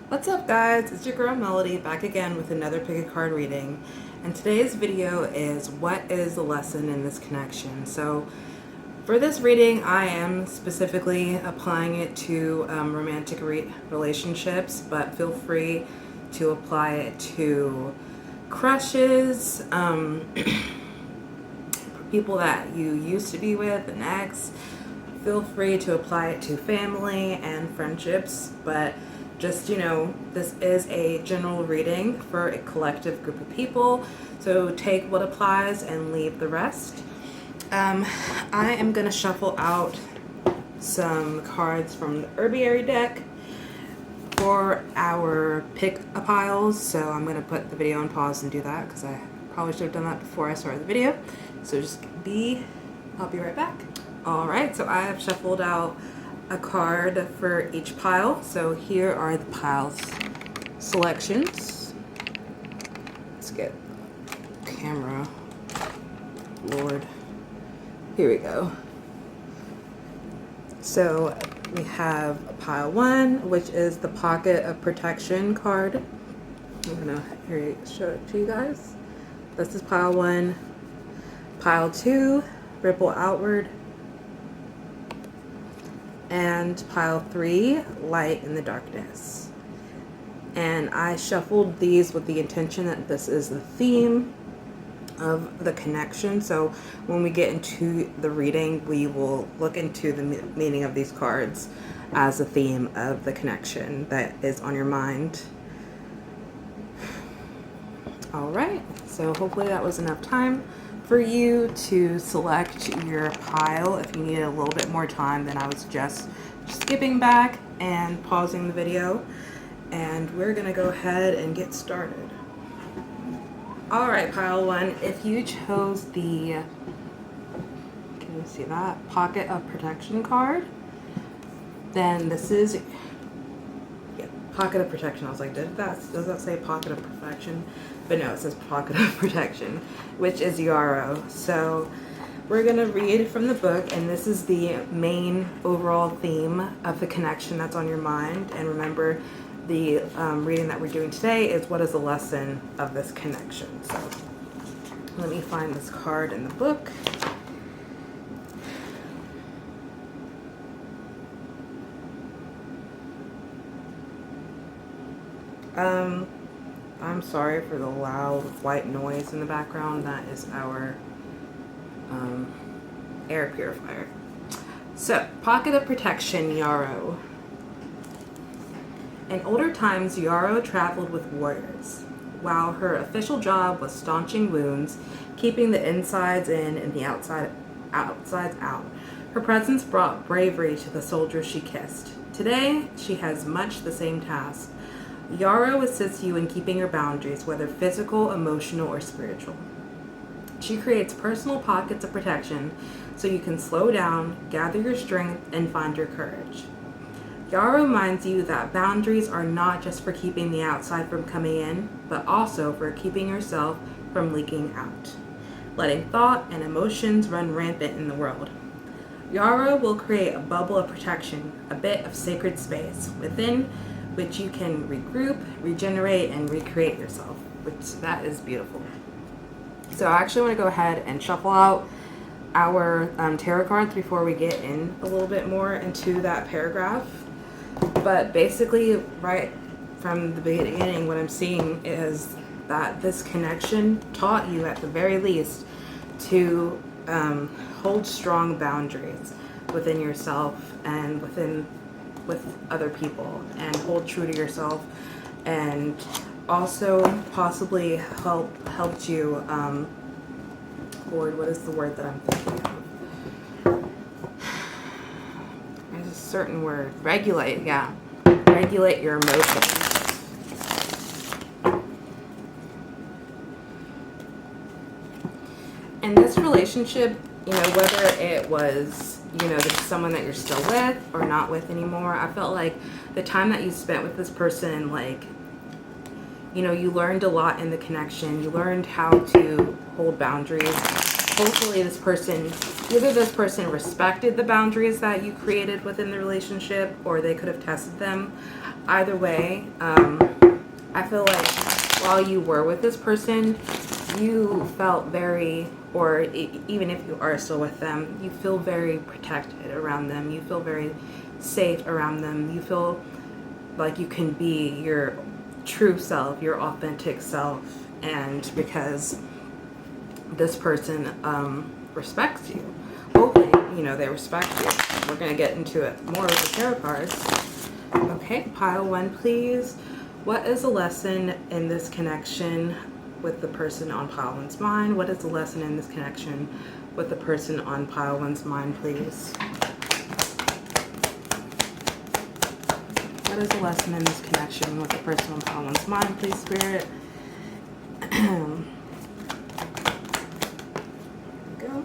What's up, guys? It's your girl Melody back again with another pick a card reading, and today's video is what is the lesson in this connection. So for this reading I am specifically applying it to romantic relationships, but feel free to apply it to crushes, people that you used to be with, an ex. Feel free to apply it to family and friendships, but just, this is a general reading for a collective group of people, so take what applies and leave the rest. I am going to shuffle out some cards from the Herbiary deck for our pick a piles, so I'm going to put the video on pause and do that because I probably should have done that before I started the video. So I'll be right back. Alright, so I have shuffled out a card for each pile. So here are the piles selections. Let's get camera. Lord. Here we go. So we have pile 1, which is the Pocket of Protection card. I'm gonna show it to you guys. This is pile 1. Pile 2, Ripple Outward. And pile 3, Light in the Darkness. And I shuffled these with the intention that this is the theme of the connection. So when we get into the reading, we will look into the meaning of these cards as a theme of the connection that is on your mind. All right, so hopefully that was enough time for you to select your pile. If you needed a little bit more time, then I would suggest skipping back and pausing the video, and we're gonna go ahead and get started. All right, pile 1, if you chose the, can you see that, Pocket of Protection card, then this is, Pocket of Protection. I was like, does that say Pocket of Perfection? But no, it says Pocket of Protection, which is Yarrow. So we're gonna read from the book, and this is the main overall theme of the connection that's on your mind. And remember, the reading that we're doing today is what is the lesson of this connection. So let me find this card in the book. I'm sorry for the loud white noise in the background. That is our air purifier. So, Pocket of Protection, Yarrow. In older times, Yarrow traveled with warriors. While her official job was staunching wounds, keeping the insides in and the outsides out, her presence brought bravery to the soldiers she kissed. Today, she has much the same task. Yarrow assists you in keeping your boundaries, whether physical, emotional, or spiritual. She creates personal pockets of protection so you can slow down, gather your strength, and find your courage. Yarrow reminds you that boundaries are not just for keeping the outside from coming in, but also for keeping yourself from leaking out, letting thought and emotions run rampant in the world. Yarrow will create a bubble of protection, a bit of sacred space within which you can regroup, regenerate, and recreate yourself, that is beautiful. So I actually want to go ahead and shuffle out our tarot cards before we get in a little bit more into that paragraph. But basically, right from the beginning, what I'm seeing is that this connection taught you, at the very least, to hold strong boundaries within yourself and with other people, and hold true to yourself, and also possibly helped you, Lord, what is the word that I'm thinking of? There's a certain word. Regulate, yeah. Regulate your emotions. In this relationship, whether it was, this is someone that you're still with or not with anymore, I felt like the time that you spent with this person, you learned a lot in the connection. You learned how to hold boundaries. Hopefully either this person respected the boundaries that you created within the relationship, or they could have tested them. either way, I feel like while you were with this person, you felt very, or even if you are still with them, you feel very protected around them. You feel very safe around them. You feel like you can be your true self, your authentic self. And because this person respects you, hopefully, you know, they respect you. We're going to get into it more with the tarot cards. Okay, pile one, please. What is the lesson in this connection with the person on pile one's mind? What is the lesson in this connection with the person on pile one's mind, please? What is the lesson in this connection with the person on pile one's mind, please, Spirit? There we go.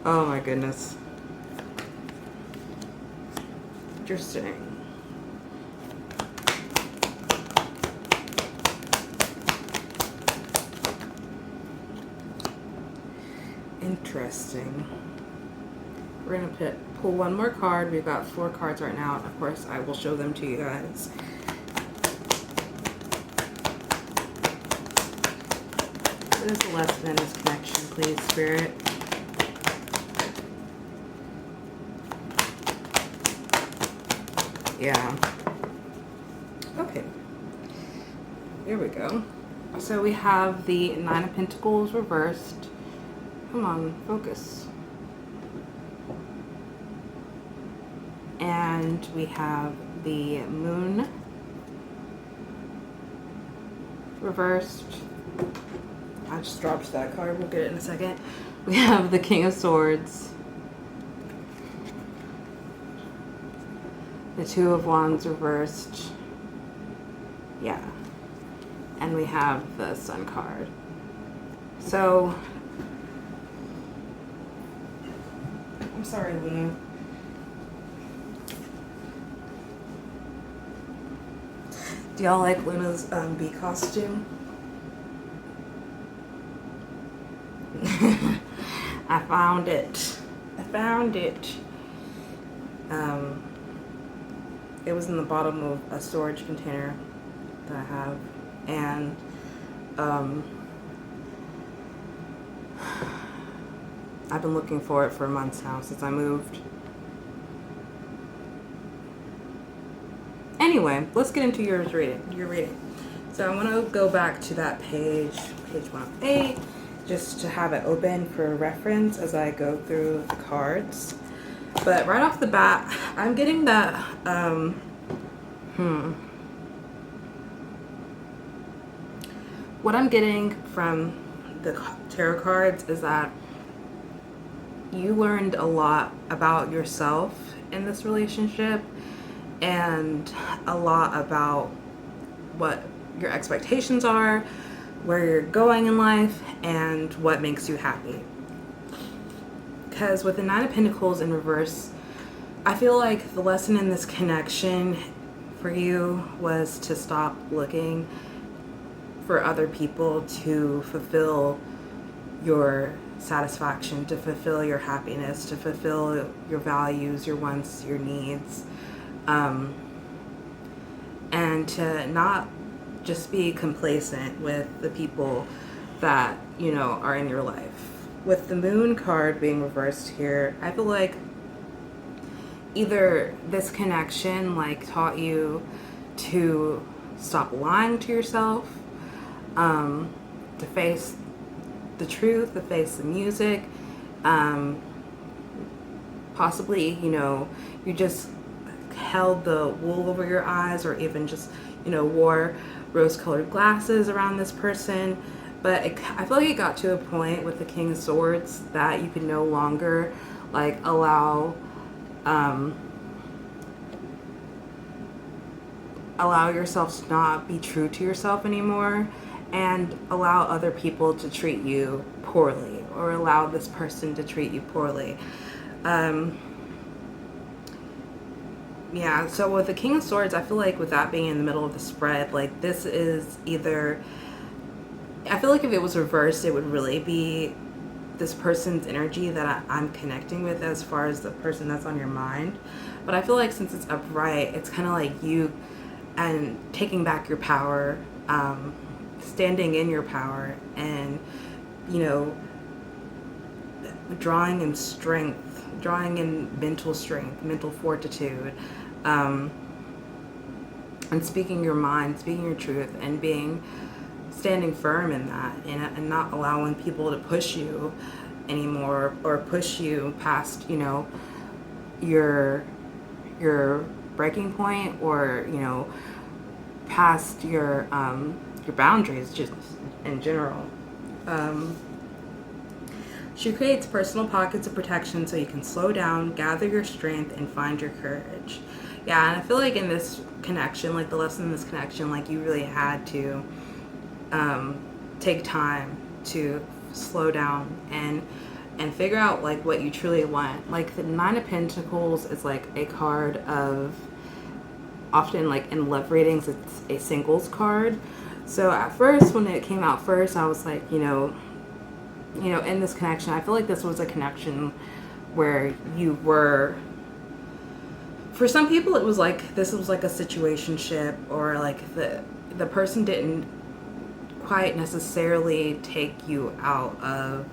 Oh my goodness. Interesting. Interesting. We're gonna pull one more card. We've got 4 cards right now. Of course, I will show them to you guys. What is the lesson in this connection, please, Spirit? Yeah. Okay. Here we go. So we have the 9 of Pentacles reversed. Come on, focus. And we have the Moon reversed. I just dropped that card. We'll get it in a second. We have the King of Swords. The 2 of Wands reversed. Yeah. And we have the Sun card. So, I'm sorry, Luna. Do y'all like Luna's bee costume? I found it. I found it. It was in the bottom of a storage container that I have, and I've been looking for it for months now, since I moved. Anyway, let's get into your reading. So I want to go back to that page 108, just to have it open for reference as I go through the cards. But right off the bat, I'm getting that, what I'm getting from the tarot cards is that you learned a lot about yourself in this relationship, and a lot about what your expectations are, where you're going in life, and what makes you happy. Because with the 9 of Pentacles in reverse, I feel like the lesson in this connection for you was to stop looking for other people to fulfill your satisfaction, to fulfill your happiness, to fulfill your values, your wants, your needs. And to not just be complacent with the people that, you know, are in your life. With the Moon card being reversed here, I feel like either this connection like taught you to stop lying to yourself, to face the truth, to face the music, possibly, you know, you just held the wool over your eyes, or even just, you know, wore rose-colored glasses around this person. But I feel like it got to a point with the King of Swords that you could no longer like allow yourself to not be true to yourself anymore, and allow other people to treat you poorly, or allow this person to treat you poorly. Yeah, so with the King of Swords, I feel like with that being in the middle of the spread, like this is either, I feel like if it was reversed, it would really be this person's energy that I'm connecting with as far as the person that's on your mind. But I feel like since it's upright, it's kind of like you and taking back your power, standing in your power, and, you know, drawing in strength, drawing in mental strength, mental fortitude, um, and speaking your mind, speaking your truth, and being standing firm in that, and not allowing people to push you anymore or push you past, you know, your breaking point, or, you know, past your boundaries just in general. Um, She creates personal pockets of protection so you can slow down, gather your strength, and find your courage. Yeah, and I feel like in this connection, like the lesson in this connection, like you really had to take time to slow down and figure out like what you truly want. Like the Nine of Pentacles is like a card of, often like in love readings, it's a singles card. So at first, when it came out first, I was like, in this connection, I feel like this was a connection where you were, for some people it was like this was like a situationship, or like the person didn't quite necessarily take you out of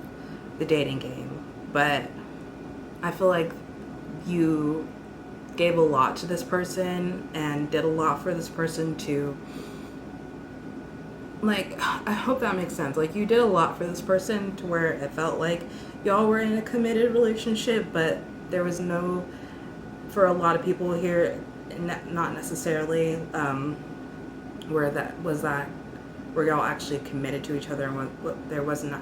the dating game, but I feel like you gave a lot to this person and did a lot for this person to, like, I hope that makes sense. Like, you did a lot for this person to where it felt like y'all were in a committed relationship, but there was no, for a lot of people here, not necessarily where y'all actually committed to each other, and there was not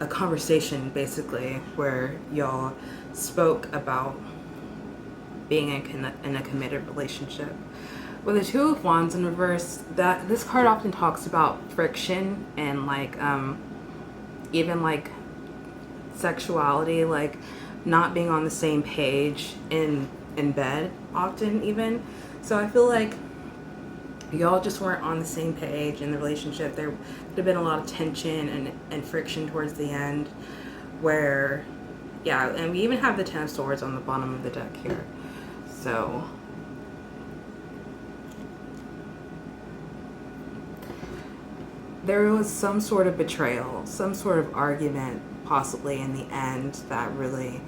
a conversation basically where y'all spoke about being in a committed relationship. With the Two of Wands in reverse, that this card often talks about friction and like even like sexuality, like not being on the same page in bed often even. So I feel like y'all just weren't on the same page in the relationship. There would have been a lot of tension and friction towards the end, where, yeah, and we even have the Ten of Swords on the bottom of the deck here. So there was some sort of betrayal, some sort of argument possibly in the end that really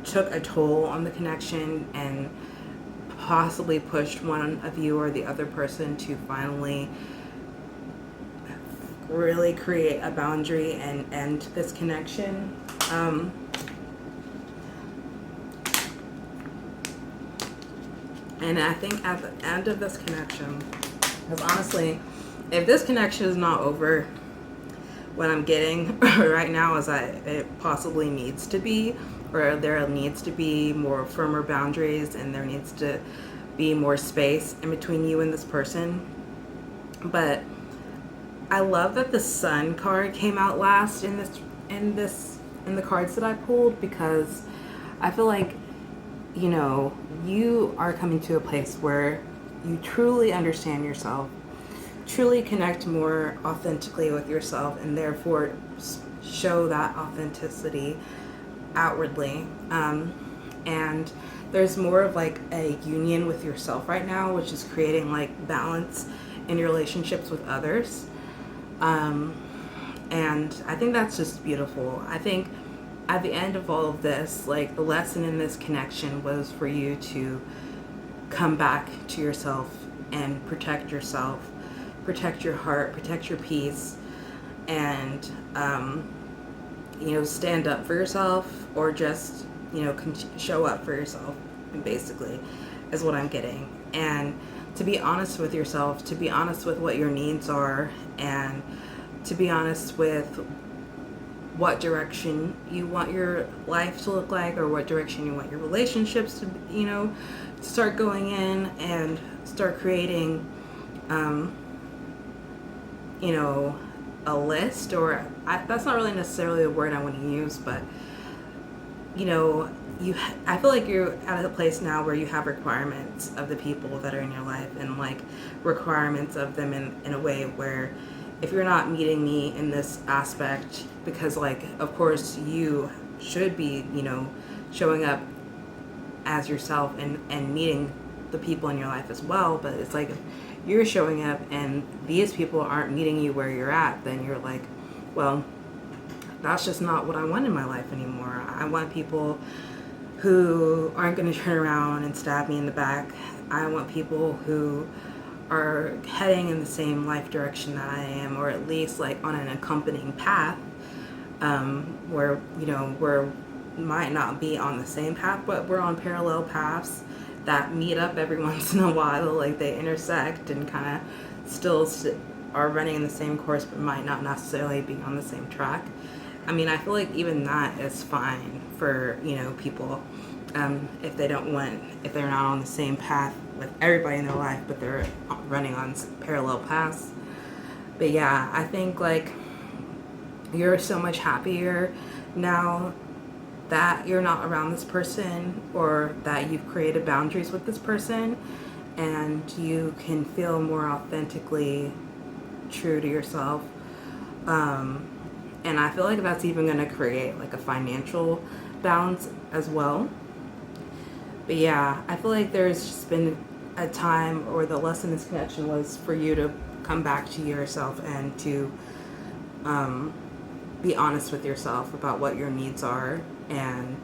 took a toll on the connection and possibly pushed one of you or the other person to finally really create a boundary and end this connection. And I think at the end of this connection, because honestly, if this connection is not over, what I'm getting right now is that it possibly needs to be, or there needs to be more firmer boundaries, and there needs to be more space in between you and this person. But I love that the Sun card came out last in the cards that I pulled, because I feel like, you are coming to a place where you truly understand yourself, truly connect more authentically with yourself, and therefore show that authenticity outwardly. And there's more of like a union with yourself right now, which is creating like balance in your relationships with others. And I think that's just beautiful. I think at the end of all of this, like the lesson in this connection was for you to come back to yourself and protect yourself, protect your heart, protect your peace, and stand up for yourself, or just show up for yourself, basically, is what I'm getting. And to be honest with yourself, to be honest with what your needs are, and to be honest with what direction you want your life to look like, or what direction you want your relationships to start going in, and start creating a list, or that's not really necessarily the word I want to use, but I feel like you're at a place now where you have requirements of the people that are in your life, and like requirements of them in a way where if you're not meeting me in this aspect, because like of course you should be, you know, showing up as yourself and meeting the people in your life as well, but it's like if you're showing up and these people aren't meeting you where you're at, then you're like, well, that's just not what I want in my life anymore. I want people who aren't going to turn around and stab me in the back. I want people who are heading in the same life direction that I am, or at least like on an accompanying path, where, you know, we're might not be on the same path, but we're on parallel paths that meet up every once in a while. Like they intersect and kind of still are running in the same course, but might not necessarily be on the same track. I mean, I feel like even that is fine for, you know, people, if they're not on the same path with everybody in their life, but they're running on parallel paths. But yeah, I think like you're so much happier now that you're not around this person, or that you've created boundaries with this person, and you can feel more authentically true to yourself. And I feel like that's even going to create like a financial balance as well. But yeah, I feel like there's just been a time, or the lesson in this connection was for you to come back to yourself and to be honest with yourself about what your needs are, and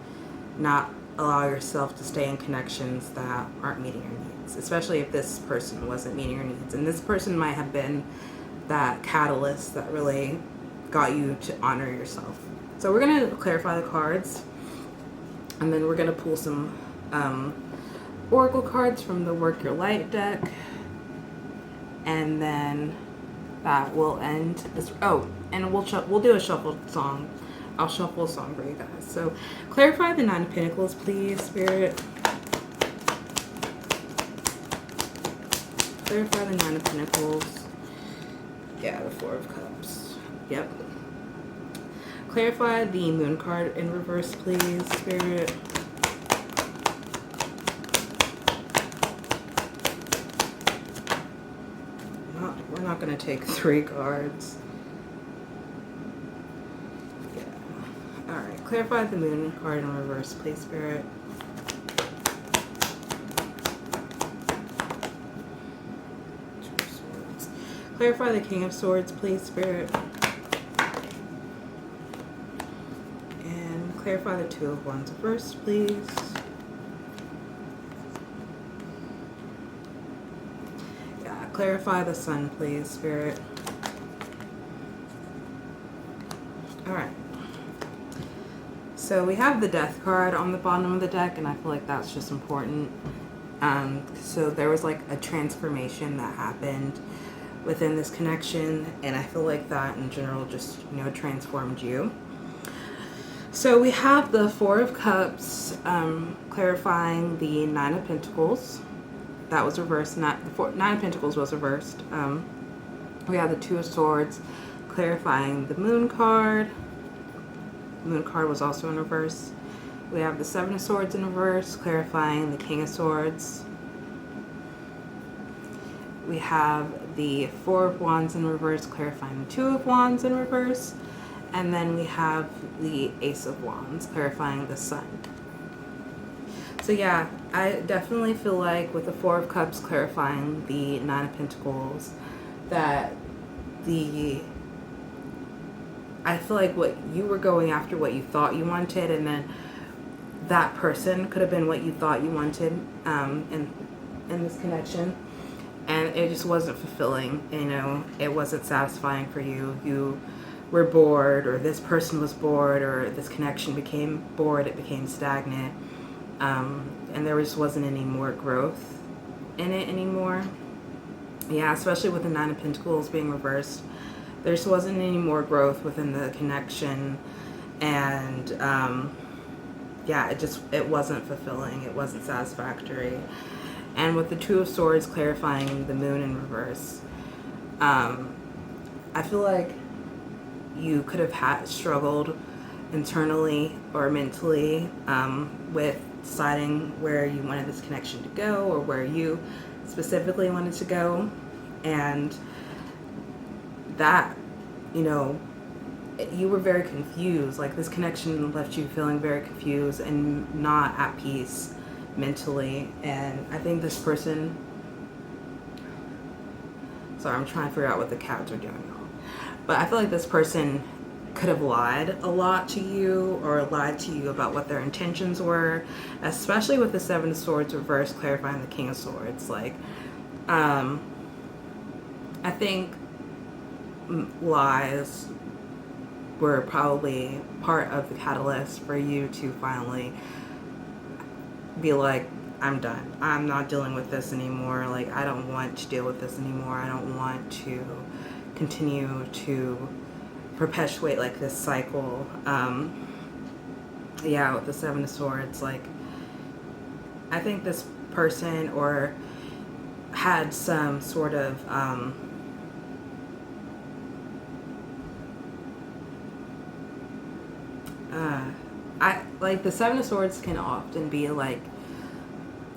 not allow yourself to stay in connections that aren't meeting your needs, especially if this person wasn't meeting your needs. And this person might have been that catalyst that really got you to honor yourself. So we're going to clarify the cards, and then we're going to pull some oracle cards from the Work Your Light deck, and then that will end this. Oh, and we'll do a shuffled song. I'll shuffle a song for you guys. So clarify the Nine of Pentacles, please, Spirit. Clarify the Nine of Pentacles. Yeah, the Four of Cups. Yep. Clarify the Moon card in reverse, please, Spirit. We're not going to take 3 cards. Yeah. Alright, clarify the Moon card in reverse, please, Spirit. Two of Swords. Clarify the King of Swords, please, Spirit. And clarify the Two of Wands reverse, please. Clarify the Sun, please, Spirit. Alright. So we have the Death card on the bottom of the deck, and I feel like that's just important. So there was like a transformation that happened within this connection, and I feel like that in general just, you know, transformed you. So we have the Four of Cups, clarifying the Nine of Pentacles. That was reversed. Nine of Pentacles was reversed. We have the Two of Swords, clarifying the Moon card. The Moon card was also in reverse. We have the Seven of Swords in reverse, clarifying the King of Swords. We have the Four of Wands in reverse, clarifying the Two of Wands in reverse. And then we have the Ace of Wands, clarifying the Sun. So yeah, I definitely feel like with the Four of Cups clarifying the Nine of Pentacles, that I feel like what you were going after, what you thought you wanted, and then that person could have been what you thought you wanted in this connection, and it just wasn't fulfilling. You know, it wasn't satisfying for you. You were bored, or this person was bored, or this connection became bored. It became stagnant. And there just wasn't any more growth in it anymore. Yeah, especially with the Nine of Pentacles being reversed. There just wasn't any more growth within the connection. And, yeah, it wasn't fulfilling. It wasn't satisfactory. And with the Two of Swords clarifying the Moon in reverse, I feel like you could have struggled internally or mentally with deciding where you wanted this connection to go or where you specifically wanted to go. And that, you know, you were very confused. Like, this connection left you feeling very confused and not at peace mentally. And I think this person, sorry, I'm trying to figure out what the cats are doing now, but I feel like this person could have lied a lot to you or lied to you about what their intentions were, especially with the Seven of Swords reverse clarifying the King of Swords. Like, I think lies were probably part of the catalyst for you to finally be like, I'm done. I'm not dealing with this anymore. Like, I don't want to deal with this anymore. I don't want to continue to perpetuate like this cycle. Yeah, with the Seven of Swords, like, I think this person or had some sort of I like the Seven of Swords can often be like,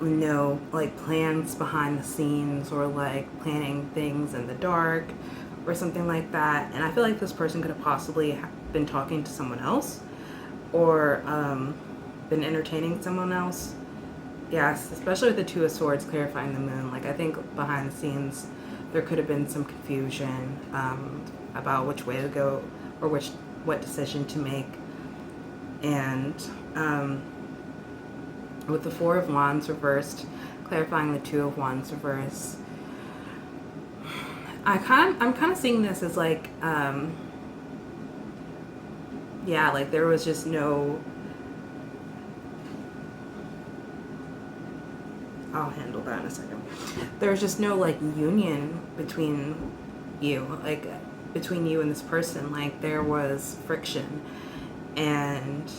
you know, like plans behind the scenes or like planning things in the dark or something like that. And I feel like this person could have possibly been talking to someone else or been entertaining someone else. Yes, especially with the Two of Swords clarifying the moon. Like, I think behind the scenes there could have been some confusion about which way to go or what decision to make. And with the Four of Wands reversed clarifying the Two of Wands reverse, I'm kind of seeing this as like yeah, like there was just no, I'll handle that in a second. There was just no like union between you, like between you and this person. Like, there was friction, and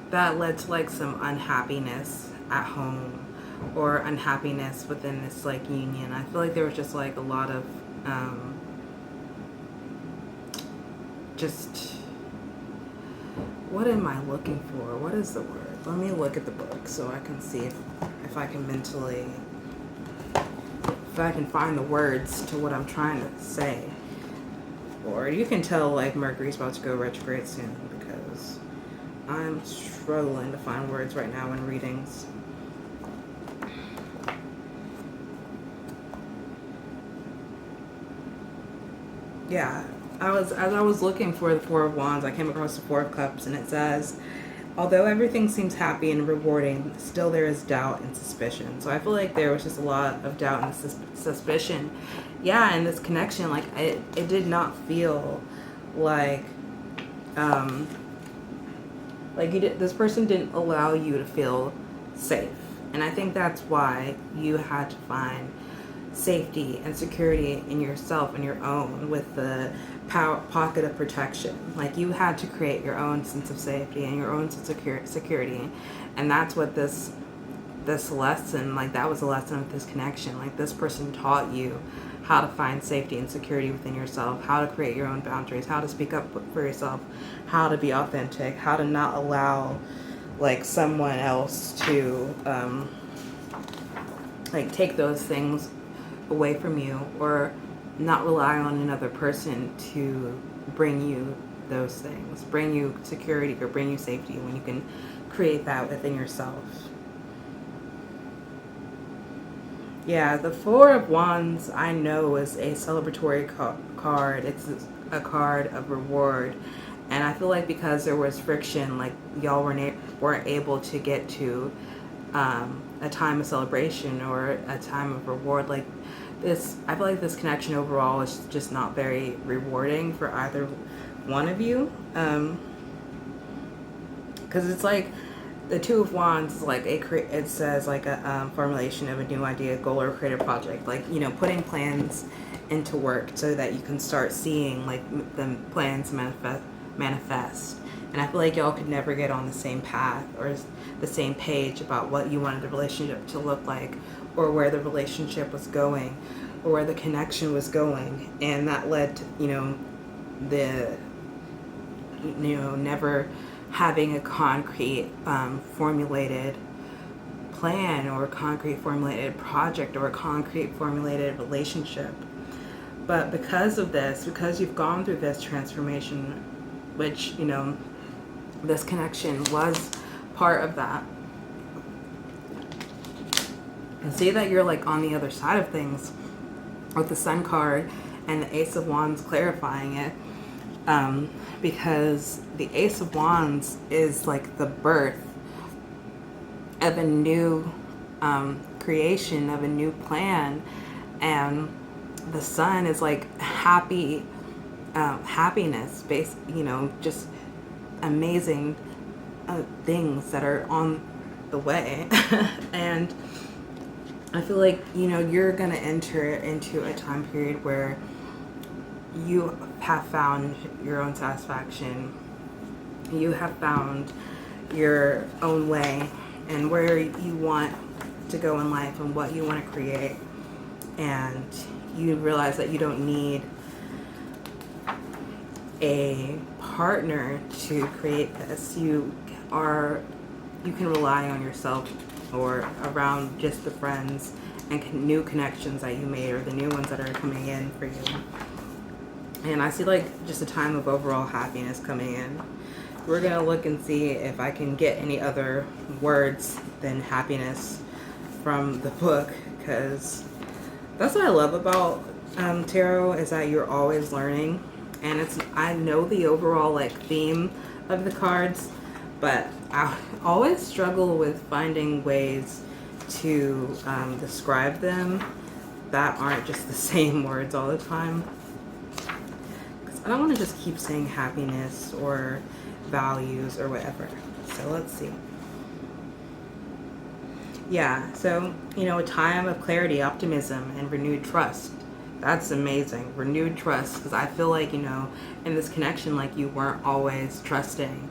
that led to like some unhappiness at home or unhappiness within this like union. I feel like there was just like a lot of just, what am I looking for? What is the word? Let me look at the book so I can see if I can mentally, if I can find the words to what I'm trying to say. Or you can tell like Mercury's about to go retrograde soon because I'm struggling to find words right now in readings. Yeah, as I was looking for the Four of Wands, I came across the Four of Cups, and it says, although everything seems happy and rewarding, still there is doubt and suspicion. So I feel like there was just a lot of doubt and suspicion. Yeah, and this connection, like, it did not feel like this person didn't allow you to feel safe. And I think that's why you had to find safety and security in yourself and your own with the pocket of protection. Like, you had to create your own sense of safety and your own sense of security. And that's what this lesson, like, that was the lesson of this connection. Like, this person taught you how to find safety and security within yourself, how to create your own boundaries, how to speak up for yourself, how to be authentic, how to not allow like someone else to like take those things away from you, or not rely on another person to bring you those things, bring you security or bring you safety when you can create that within yourself. Yeah, the Four of Wands, I know, is a celebratory card. It's a card of reward. And I feel like because there was friction, like, y'all weren't able to get to a time of celebration or a time of reward. Like, this, I feel like this connection overall is just not very rewarding for either one of you. Because it's like, the Two of Wands is like it says like a formulation of a new idea, goal, or creative project. Like, you know, putting plans into work so that you can start seeing like the plans manifest. And I feel like y'all could never get on the same path or the same page about what you wanted the relationship to look like, or where the relationship was going, or where the connection was going. And that led to, you know, the, never having a concrete formulated plan or a concrete formulated project or a concrete formulated relationship. But because of this, because you've gone through this transformation, which, this connection was part of that, and see that you're like on the other side of things with the Sun card and the Ace of Wands clarifying it, because the Ace of Wands is like the birth of a new creation, of a new plan, and the Sun is like happiness based, just amazing things that are on the way. And I feel like, you're going to enter into a time period where you have found your own satisfaction. You have found your own way and where you want to go in life and what you want to create. And you realize that you don't need a partner to create this. You can rely on yourself or around just the friends and new connections that you made, or the new ones that are coming in for you. And I see like just a time of overall happiness coming in. We're gonna look and see if I can get any other words than happiness from the book, because that's what I love about tarot, is that you're always learning. And I know the overall like theme of the cards, but I always struggle with finding ways to describe them that aren't just the same words all the time. Because I don't want to just keep saying happiness or values or whatever. So let's see. Yeah, so, a time of clarity, optimism, and renewed trust. That's amazing. Renewed trust, because I feel like, in this connection, like you weren't always trusting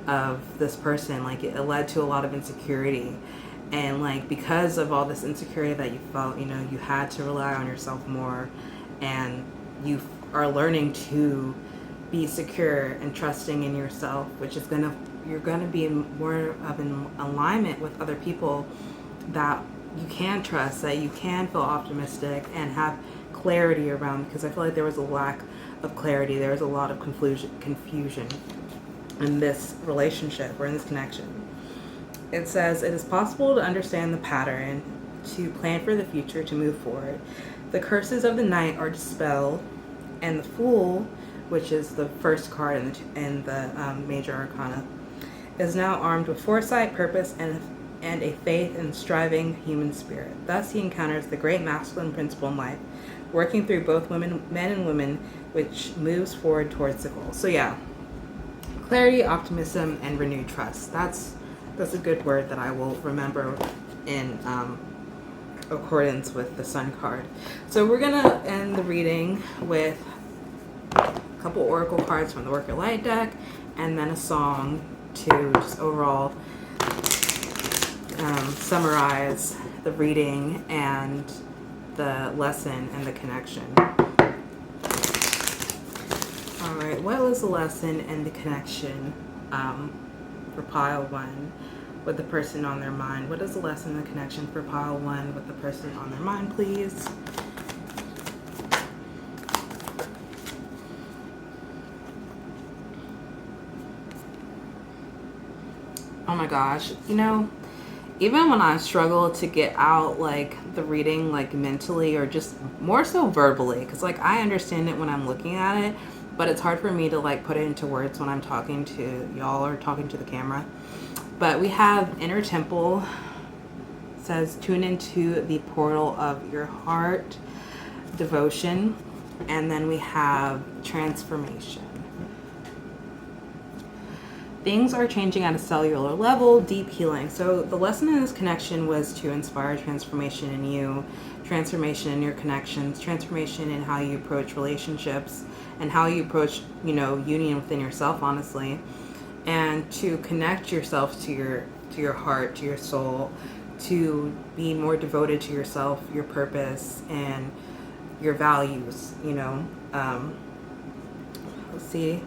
of this person. Like it led to a lot of insecurity. And like because of all this insecurity that you felt, you had to rely on yourself more. And you are learning to be secure and trusting in yourself, which is you're gonna be more of an alignment with other people that you can trust, that you can feel optimistic and have clarity around, because I feel like there was a lack of clarity. There was a lot of confusion in this relationship or in this connection. It says, it is possible to understand the pattern, to plan for the future, to move forward. The curses of the night are dispelled, and the Fool, which is the first card in the major arcana, is now armed with foresight, purpose, and a faith and striving human spirit. Thus he encounters the great masculine principle in life, working through both men and women, which moves forward towards the goal. So yeah, clarity, optimism, and renewed trust. That's a good word that I will remember in accordance with the Sun card. So we're gonna end the reading with a couple oracle cards from the Work Your Light deck, and then a song to just overall summarize the reading and the lesson and the connection. Alright, what was the lesson and the connection for pile 1 with the person on their mind? What is the lesson and the connection for pile 1 with the person on their mind, please? Oh my gosh, even when I struggle to get out like the reading like mentally or just more so verbally, because like I understand it when I'm looking at it, but it's hard for me to like put it into words when I'm talking to y'all or talking to the camera. But we have Inner Temple, says tune into the portal of your heart, devotion, and then we have transformation. Things are changing at a cellular level, deep healing. So the lesson in this connection was to inspire transformation in you, transformation in your connections, transformation in how you approach relationships and how you approach, union within yourself, honestly, and to connect yourself to your heart, to your soul, to be more devoted to yourself, your purpose, and your values, see,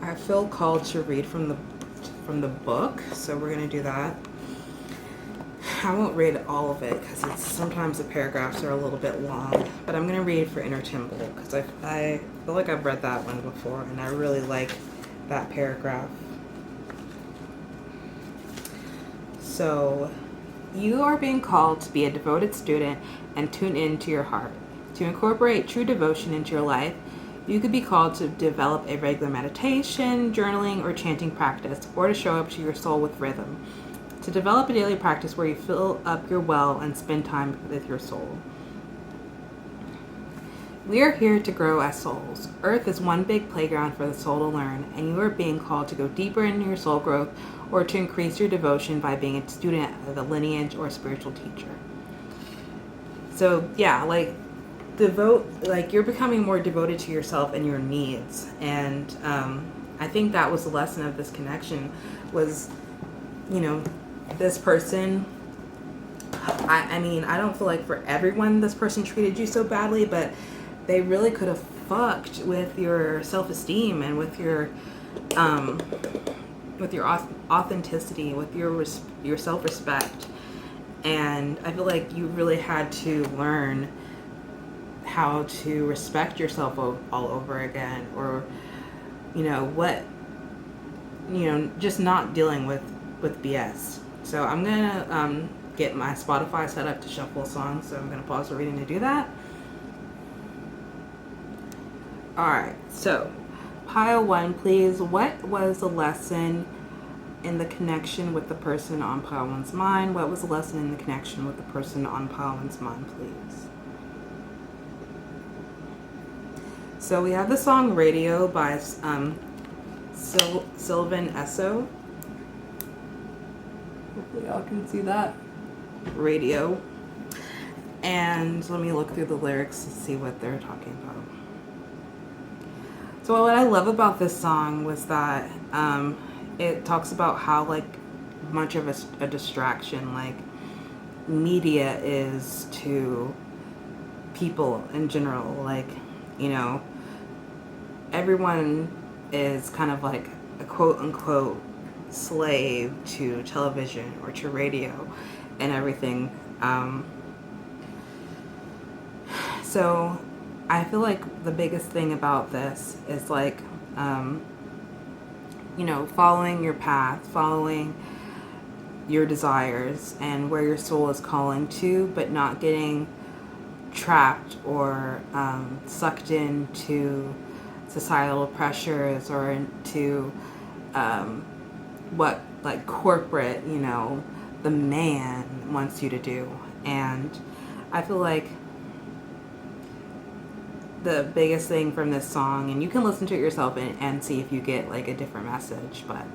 I feel called to read from the book, so we're gonna do that. I won't read all of it because sometimes the paragraphs are a little bit long, but I'm gonna read for Inner Timble because I feel like I've read that one before and I really like that paragraph. So, you are being called to be a devoted student and tune into your heart. To incorporate true devotion into your life, you could be called to develop a regular meditation, journaling, or chanting practice, or to show up to your soul with rhythm. To develop a daily practice where you fill up your well and spend time with your soul. We are here to grow as souls. Earth is one big playground for the soul to learn, and you are being called to go deeper into your soul growth or to increase your devotion by being a student of a lineage or spiritual teacher. So yeah, like you're becoming more devoted to yourself and your needs. And I think that was the lesson of this connection was, this person, I mean, I don't feel like for everyone this person treated you so badly, but they really could have fucked with your self-esteem and with your authenticity, with your self-respect. And I feel like you really had to learn how to respect yourself all over again, or just not dealing with BS. So I'm gonna get my Spotify set up to shuffle songs, so I'm gonna pause the reading to do that. Alright, so pile 1, please. What was the lesson in the connection with the person on pile 1's mind? What was the lesson in the connection with the person on pile 1's mind, please? So we have the song Radio by Sylvan Esso. Hopefully y'all can see that. Radio. And let me look through the lyrics to see what they're talking about. So what I love about this song was that it talks about how much of a distraction media is to people in general. Everyone is kind of like a quote unquote slave to television or to radio and everything. So I feel like the biggest thing about this is following your path, following your desires and where your soul is calling to, but not getting trapped or sucked into societal pressures or into what corporate, the man wants you to do. And I feel like the biggest thing from this song, and you can listen to it yourself and see if you get a different message, but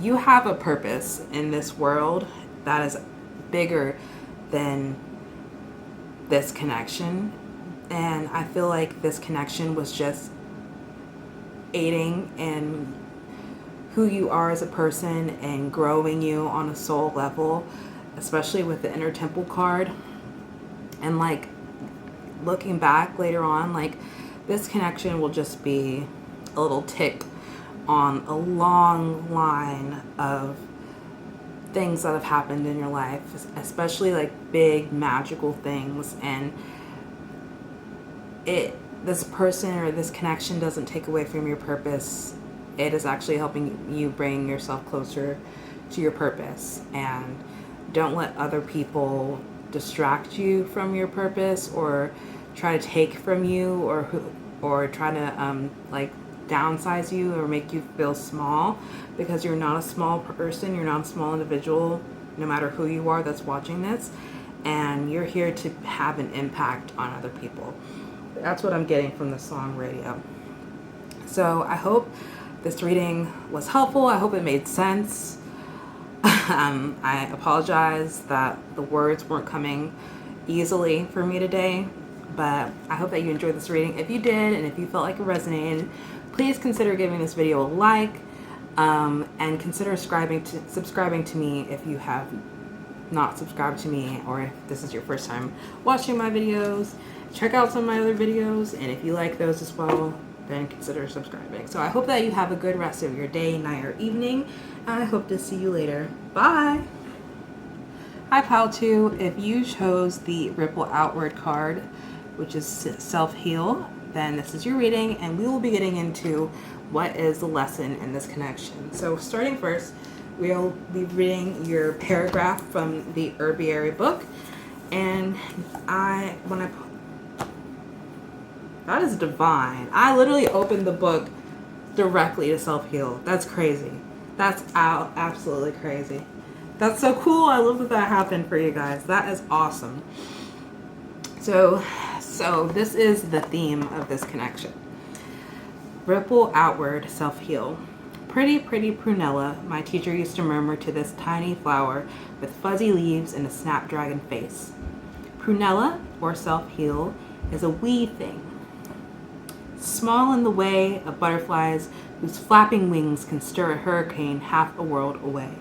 you have a purpose in this world that is bigger than this connection. And I feel like this connection was just aiding in who you are as a person and growing you on a soul level, especially with the Inner Temple card. And looking back later on, this connection will just be a little tick on a long line of things that have happened in your life, especially big magical things. And this person or this connection doesn't take away from your purpose. It is actually helping you bring yourself closer to your purpose. And don't let other people distract you from your purpose or try to take from you or try to downsize you or make you feel small, because you're not a small person, you're not a small individual, no matter who you are that's watching this, and you're here to have an impact on other people. That's what I'm getting from the song Radio. So I hope this reading was helpful. I hope it made sense. I apologize that the words weren't coming easily for me today, but I hope that you enjoyed this reading. If you did, and if you felt like it resonated, please consider giving this video a like, and consider subscribing to me if you have not subscribed to me, or if this is your first time watching my videos, check out some of my other videos, and if you like those as well, then consider subscribing. So I hope that you have a good rest of your day, night, or evening, and I hope to see you later. Bye! Hi Pile 2, if you chose the Ripple Outward card, which is self-heal, then this is your reading, and we will be getting into what is the lesson in this connection. So starting first, we'll be reading your paragraph from the Herbiary book, and that is divine. I literally opened the book directly to self-heal. That's crazy. That's absolutely crazy. That's so cool. I love that that happened for you guys. That is awesome. So this is the theme of this connection. Ripple outward, self-heal. Pretty, pretty prunella, my teacher used to murmur to this tiny flower with fuzzy leaves and a snapdragon face. Prunella, or self-heal, is a wee thing, small in the way of butterflies whose flapping wings can stir a hurricane half a world away.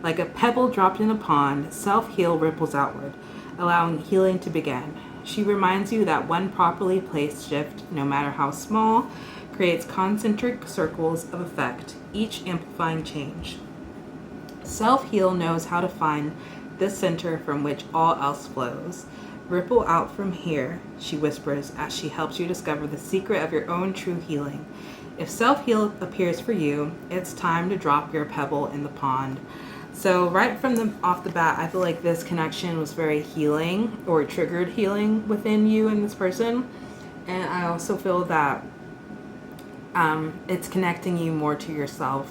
Like a pebble dropped in a pond, self-heal ripples outward, allowing healing to begin. She reminds you that one properly placed shift, no matter how small, creates concentric circles of effect, each amplifying change. Self-heal knows how to find this center from which all else flows. Ripple out from here, she whispers as she helps you discover the secret of your own true healing. If self-heal appears for you, it's time to drop your pebble in the pond. So right from off the bat, I feel like this connection was very healing, or triggered healing within you and this person. And I also feel that it's connecting you more to yourself,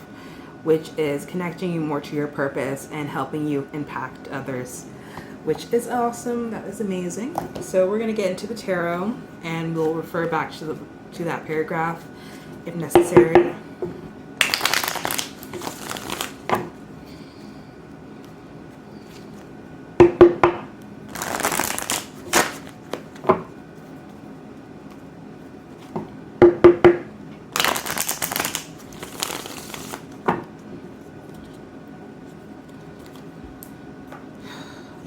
which is connecting you more to your purpose and helping you impact others, which is awesome. That is amazing. So we're going to get into the tarot, and we'll refer back to that paragraph if necessary.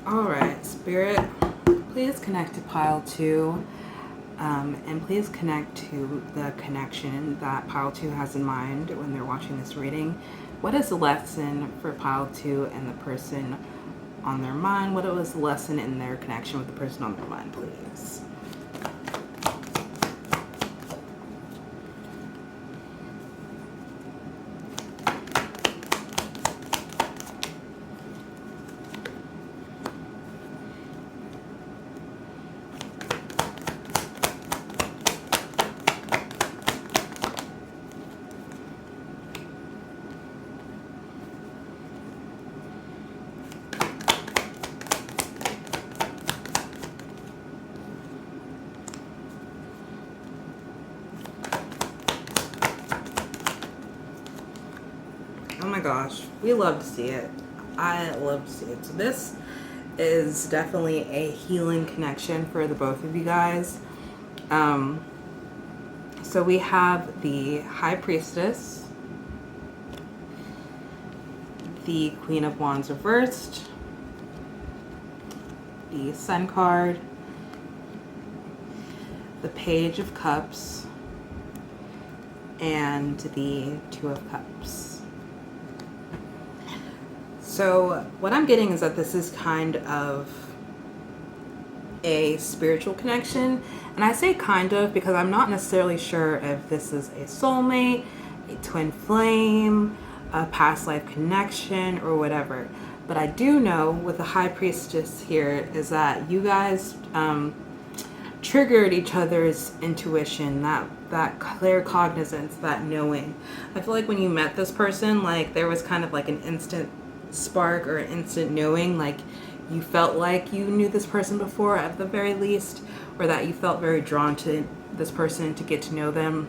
Alright, Spirit, please connect to Pile 2, and please connect to the connection that Pile 2 has in mind when they're watching this reading. What is the lesson for Pile 2 and the person on their mind? What was the lesson in their connection with the person on their mind, please? Oh my gosh, we love to see it. I love to see it. So this is definitely a healing connection for the both of you guys. So we have the High Priestess, the Queen of Wands reversed, the Sun card, the Page of Cups, and the Two of Cups. So what I'm getting is that this is kind of a spiritual connection. And I say kind of because I'm not necessarily sure if this is a soulmate, a twin flame, a past life connection, or whatever. But I do know with the High Priestess here is that you guys triggered each other's intuition, that claircognizance, that knowing. I feel like when you met this person, like there was kind of like an instant spark or instant knowing, like you felt like you knew this person before at the very least, or that you felt very drawn to this person to get to know them.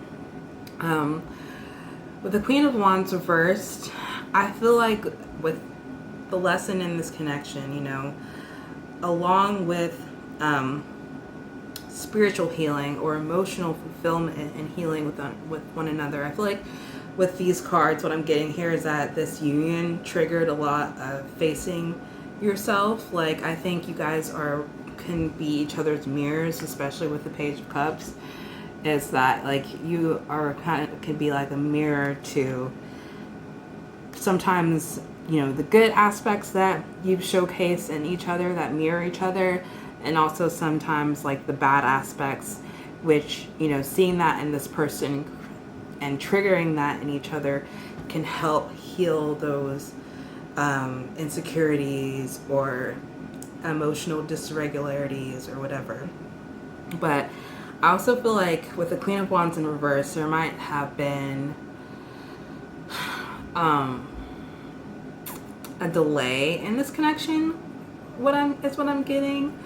With the Queen of Wands reversed, I feel like with the lesson in this connection, you know, along with spiritual healing or emotional fulfillment and healing with one another, I feel like with these cards, what I'm getting here is that this union triggered a lot of facing yourself. Like, I think you guys can be each other's mirrors, especially with the Page of Cups. Is that like you are kind of can be like a mirror to sometimes, you know, the good aspects that you showcase in each other that mirror each other, and also sometimes like the bad aspects, which, you know, seeing that in this person and triggering that in each other can help heal those insecurities or emotional dysregularities or whatever. But I also feel like with the Queen of Wands in reverse, there might have been a delay in this connection. What I'm getting,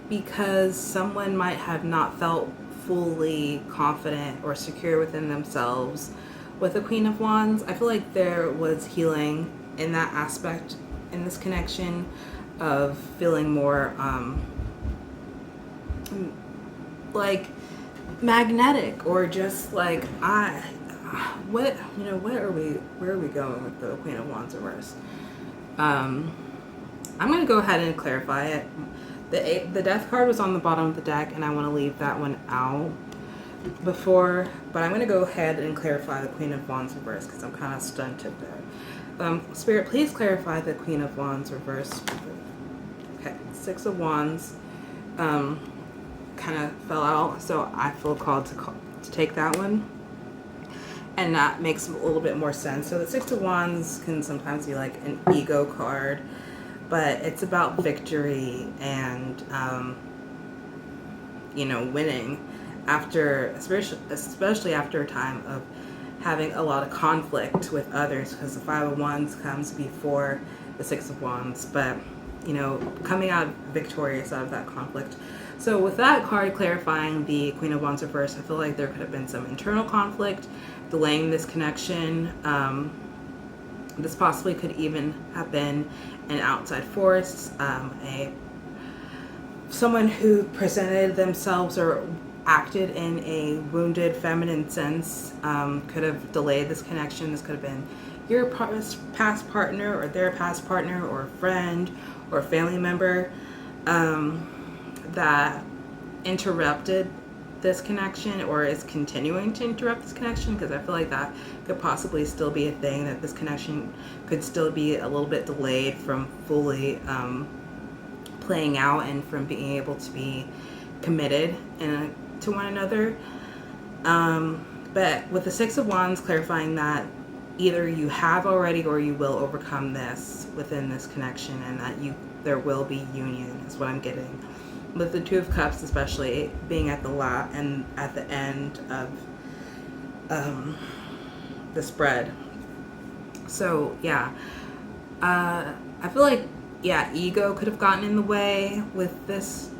because someone might have not felt fully confident or secure within themselves with the Queen of Wands. I feel like there was healing in that aspect in this connection of feeling more like magnetic, or just like where are we going with the Queen of Wands reverse? I'm going to go ahead and clarify it. The Death card was on the bottom of the deck, and I want to leave that one out before, but I'm going to go ahead and clarify the Queen of Wands reverse because I'm kind of stunted there. Spirit, please clarify the Queen of Wands reverse. Okay, Six of Wands kind of fell out, so I feel called to take that one. And that makes a little bit more sense. So the Six of Wands can sometimes be like an ego card, but it's about victory and, winning after, especially after a time of having a lot of conflict with others, because the Five of Wands comes before the Six of Wands, but, coming out victorious out of that conflict. So with that card clarifying the Queen of Wands reverse, I feel like there could have been some internal conflict delaying this connection. This possibly could even have been an outside force, someone who presented themselves or acted in a wounded feminine sense could have delayed this connection. This could have been your past partner or their past partner or a friend or a family member that interrupted this connection or is continuing to interrupt this connection, because I feel like that could possibly still be a thing, that this connection could still be a little bit delayed from fully playing out and from being able to be committed to one another. But with the Six of Wands clarifying that either you have already or you will overcome this within this connection, and that there will be union is what I'm getting. With the Two of Cups, especially being at the end of the spread. So yeah, I feel like ego could have gotten in the way with this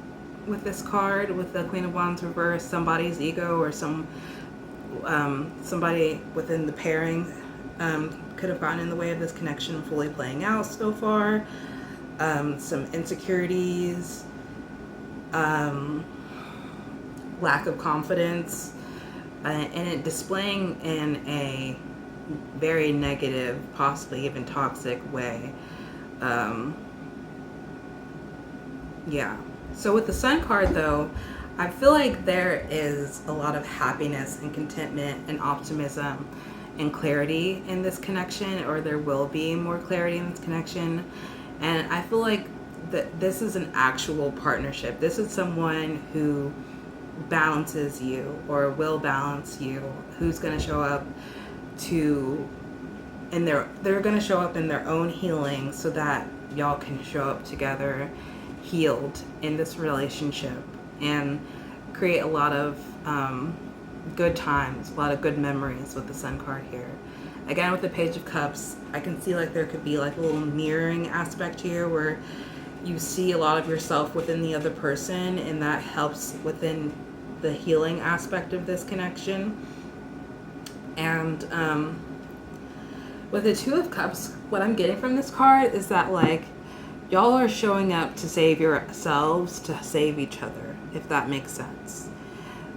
card, with the Queen of Wands reverse. Somebody's ego or somebody within the pairing could have gotten in the way of this connection fully playing out so far. Some insecurities. Lack of confidence, and it displaying in a very negative, possibly even toxic way. So with the Sun card though, I feel like there is a lot of happiness and contentment and optimism and clarity in this connection, or there will be more clarity in this connection. And I feel like that this is an actual partnership. This is someone who balances you or will balance you, who's going to show up they're going to show up in their own healing so that y'all can show up together healed in this relationship and create a lot of good times, a lot of good memories with the Sun card here. Again, with the Page of Cups, I can see like there could be like a little mirroring aspect here where you see a lot of yourself within the other person, and that helps within the healing aspect of this connection. And with the Two of Cups, what I'm getting from this card is that like y'all are showing up to save yourselves, to save each other, if that makes sense.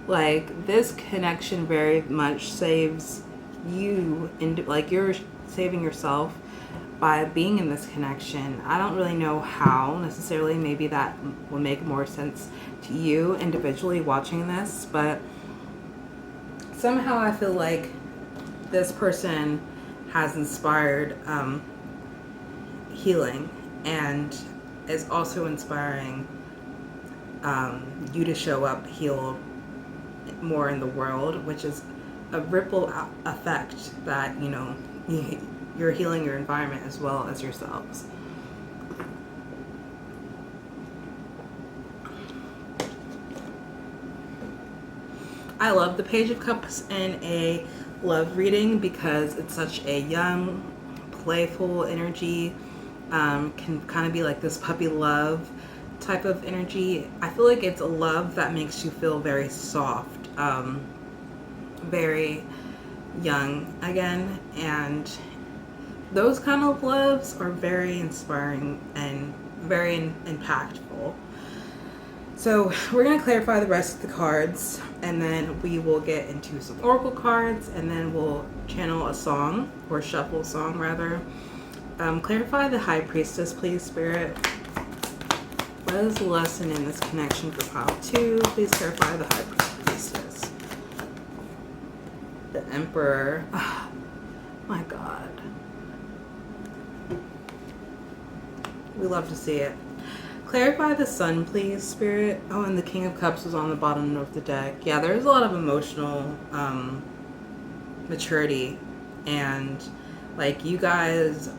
Like this connection very much saves you, like you're saving yourself by being in this connection. I don't really know how necessarily. Maybe that will make more sense to you individually watching this, but somehow I feel like this person has inspired healing and is also inspiring you to show up healed more in the world, which is a ripple effect that, you know, you're healing your environment as well as yourselves. I love the Page of Cups in a love reading because it's such a young, playful energy. Can kind of be like this puppy love type of energy. I feel like it's a love that makes you feel very soft, very young again, and those kind of loves are very inspiring and very impactful. So we're going to clarify the rest of the cards, and then we will get into some oracle cards, and then we'll channel a song, or shuffle a song rather. Clarify the High Priestess, please, Spirit. What is the lesson in this connection for pile 2? Please clarify the High Priestess. The Emperor. Oh, my God. We love to see it. Clarify the Sun, please, Spirit. Oh, and the King of Cups was on the bottom of the deck. Yeah, there's a lot of emotional maturity, and like you guys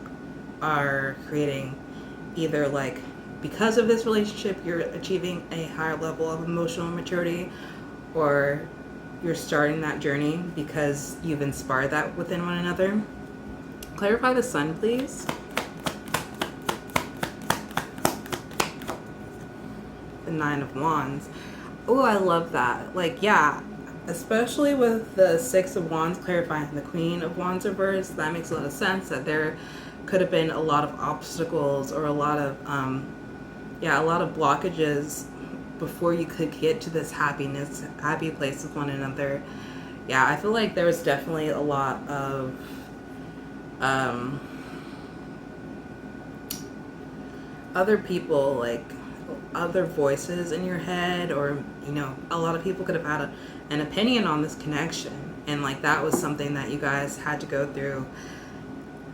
are creating either like because of this relationship you're achieving a higher level of emotional maturity, or you're starting that journey because you've inspired that within one another. Clarify the Sun, please. The Nine of Wands. Oh, I love that. Like, yeah, especially with the Six of Wands clarifying the Queen of Wands reverse, that makes a lot of sense that there could have been a lot of obstacles or a lot of blockages before you could get to this happy place with one another. Yeah, I feel like there was definitely a lot of other people, like other voices in your head, or you know, a lot of people could have had an opinion on this connection, and like that was something that you guys had to go through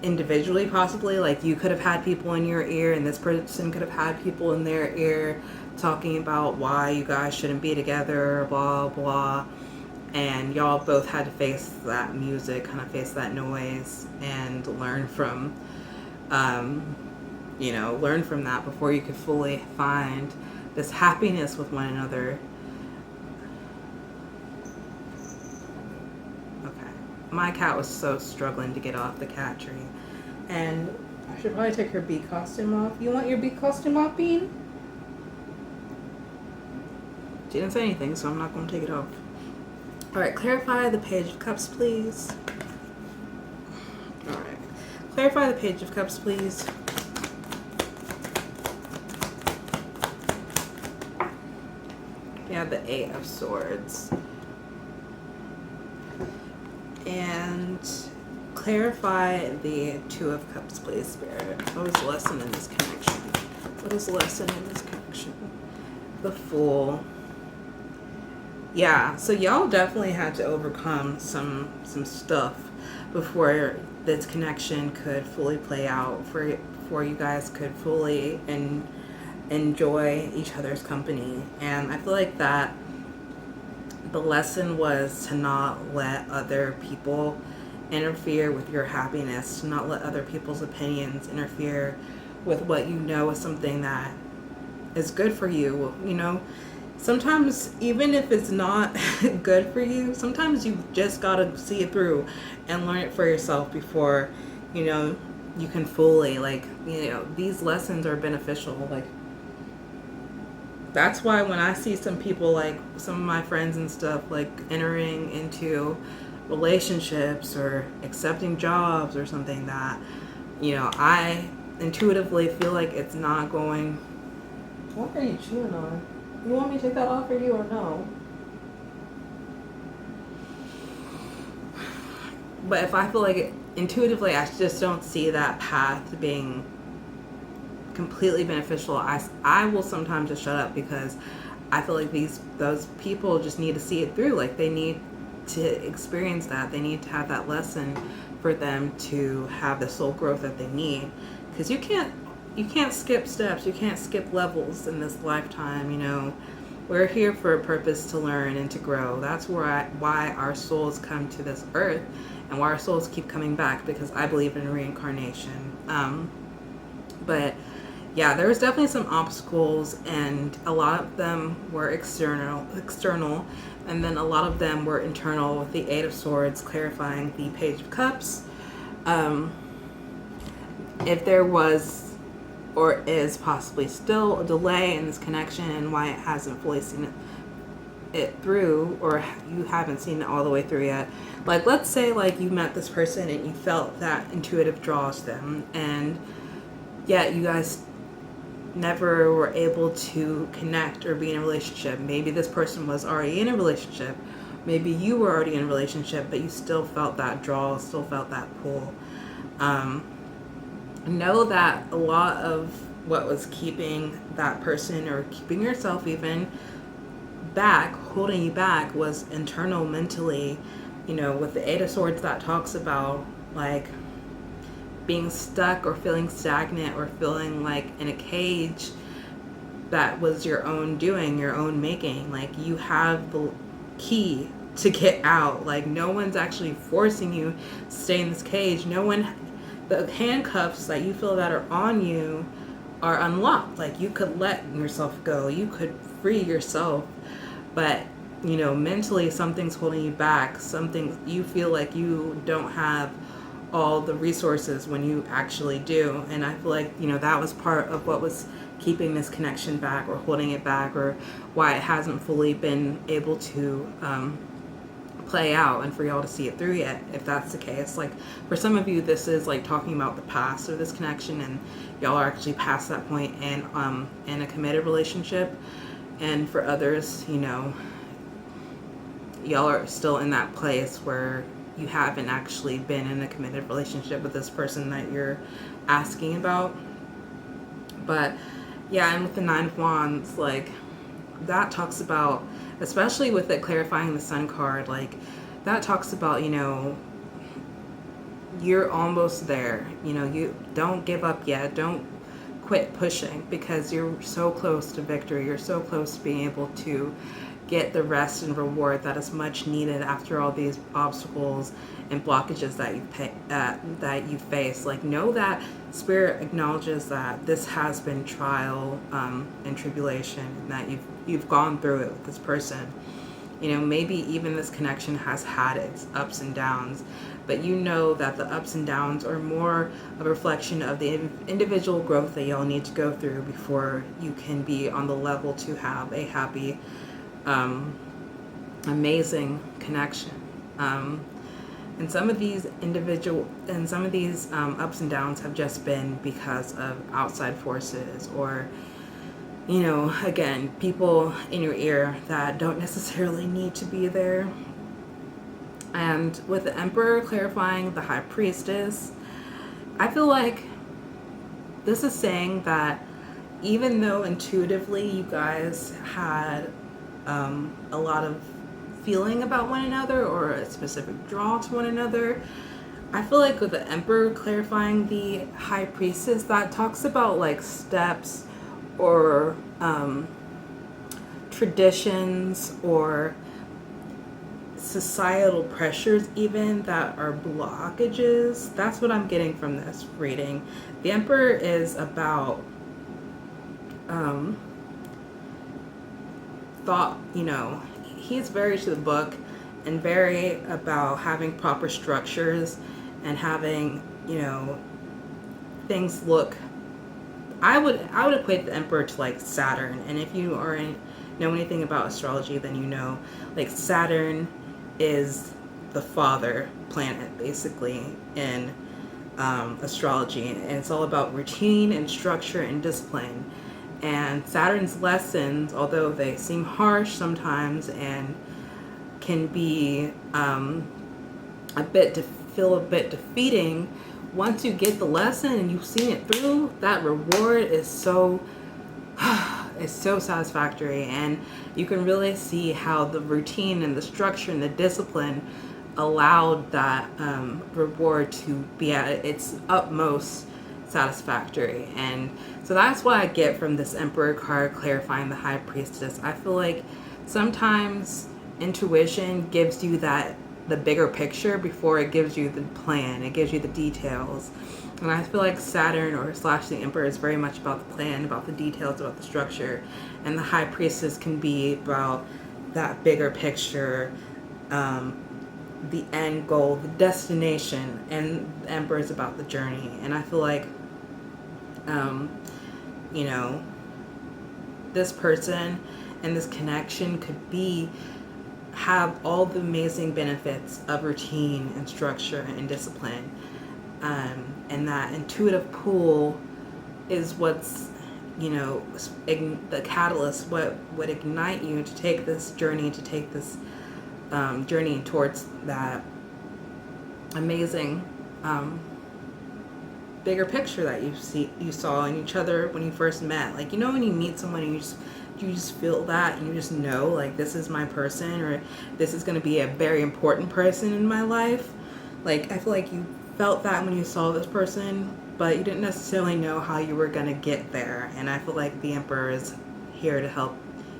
individually, possibly. Like you could have had people in your ear, and this person could have had people in their ear talking about why you guys shouldn't be together, blah blah, and y'all both had to face that music, kind of face that noise, and learn from learn from that before you could fully find this happiness with one another. Okay. My cat was so struggling to get off the cat tree. And I should probably take her bee costume off. You want your bee costume off, Bean? She didn't say anything, so I'm not going to take it off. Alright, clarify the Page of Cups, please. Alright. Clarify the Page of Cups, please. We have the Eight of Swords. And clarify the Two of Cups, please, Spirit. What is the lesson in this connection? What is the lesson in this connection? The Fool. Yeah, so y'all definitely had to overcome some stuff before this connection could fully play out, before you guys could fully enjoy each other's company. And I feel like that the lesson was to not let other people interfere with your happiness, to not let other people's opinions interfere with what you know is something that is good for you. You know, sometimes even if it's not good for you, sometimes you just gotta see it through and learn it for yourself before, you know, you can fully, like, you know, these lessons are beneficial. Like, that's why when I see some people, like some of my friends and stuff, like entering into relationships or accepting jobs or something that, you know, I intuitively feel like it's not going. What are you chewing on? You want me to take that off for you or no? But if I feel like intuitively, I just don't see that path being completely beneficial. I will sometimes just shut up because I feel like those people just need to see it through. Like, they need to experience that. They need to have that lesson for them to have the soul growth that they need. Because you can't skip steps. You can't skip levels in this lifetime. You know, we're here for a purpose, to learn and to grow. That's why our souls come to this earth, and why our souls keep coming back, because I believe in reincarnation. But yeah, there was definitely some obstacles, and a lot of them were external, and then a lot of them were internal, with the Eight of Swords clarifying the Page of Cups. If there was, or is possibly still, a delay in this connection, and why it hasn't fully seen it through, or you haven't seen it all the way through yet. Like, let's say like you met this person and you felt that intuitive draws them, and yet you guys never were able to connect or be in a relationship. Maybe this person was already in a relationship. Maybe you were already in a relationship, but you still felt that draw, still felt that pull. Know that a lot of what was keeping that person, or keeping yourself even, back, holding you back, was internal, mentally. You know, with the Eight of Swords, that talks about like being stuck, or feeling stagnant, or feeling like in a cage that was your own doing, your own making. Like, you have the key to get out. Like, no one's actually forcing you to stay in this cage. No one, the handcuffs that you feel that are on you are unlocked. Like, you could let yourself go, you could free yourself, but you know, mentally something's holding you back. Something, you feel like you don't have all the resources when you actually do. And I feel like, you know, that was part of what was keeping this connection back, or holding it back, or why it hasn't fully been able to play out, and for y'all to see it through yet, if that's the case. Like, for some of you, this is like talking about the past of this connection, and y'all are actually past that point and in a committed relationship. And for others, you know, y'all are still in that place where you haven't actually been in a committed relationship with this person that you're asking about. But yeah, and with the Nine of Wands, like, that talks about, especially with it clarifying the Sun card, like, that talks about, you know, you're almost there. You know, you don't give up yet. Don't quit pushing, because you're so close to victory. You're so close to being able to get the rest and reward that is much needed after all these obstacles and blockages that you face. Like, know that Spirit acknowledges that this has been trial and tribulation, and that you've gone through it with this person. You know, maybe even this connection has had its ups and downs, but you know that the ups and downs are more a reflection of the individual growth that y'all need to go through before you can be on the level to have a happy, amazing connection. And some of these ups and downs have just been because of outside forces, or, you know, again, people in your ear that don't necessarily need to be there. And with the Emperor clarifying the High Priestess, I feel like this is saying that even though intuitively you guys had a lot of feeling about one another, or a specific draw to one another, I feel like with the Emperor clarifying the High Priestess, that talks about like steps, or traditions, or societal pressures even, that are blockages. That's what I'm getting from this reading. The Emperor is about thought, you know, he's very to the book, and very about having proper structures, and having, you know, things look, I would equate the Emperor to like Saturn. And if you know anything about astrology, then you know, like, Saturn is the father planet basically in astrology, and it's all about routine and structure and discipline. And Saturn's lessons, although they seem harsh sometimes and can be a bit feel a bit defeating, once you get the lesson and you've seen it through, that reward is so it's so satisfactory, and you can really see how the routine and the structure and the discipline allowed that reward to be at its utmost satisfactory. And so that's what I get from this Emperor card clarifying the High Priestess. I feel like sometimes intuition gives you the bigger picture before it gives you the plan. It gives you the details. And I feel like Saturn or / the Emperor is very much about the plan, about the details, about the structure. And the High Priestess can be about that bigger picture, the end goal, the destination. And the Emperor is about the journey. And I feel like, you know, this person and this connection could have all the amazing benefits of routine and structure and discipline. And that intuitive pull is what's, you know, the catalyst, what would ignite you to take this journey, journey towards that amazing bigger picture that you saw in each other when you first met. Like, you know, when you meet someone and you just feel that, and you just know, like, this is my person, or this is going to be a very important person in my life. Like, I feel like you felt that when you saw this person, but you didn't necessarily know how you were going to get there. And I feel like the Emperor is here to help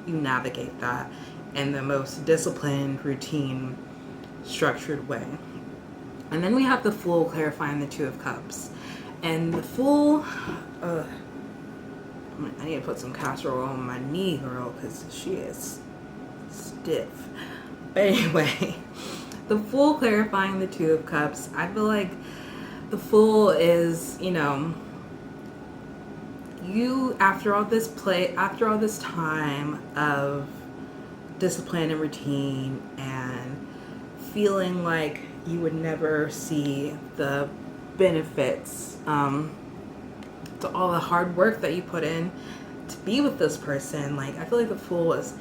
you navigate that in the most disciplined, routine, structured way. And then we have the Fool clarifying the Two of Cups. And the Fool, I need to put some casserole on my knee, girl, because she is stiff. But anyway, the Fool clarifying the Two of Cups. I feel like the Fool is, you know, you, after all this time of discipline and routine and feeling like you would never see the benefits to all the hard work that you put in to be with this person. Like, I feel like the Fool was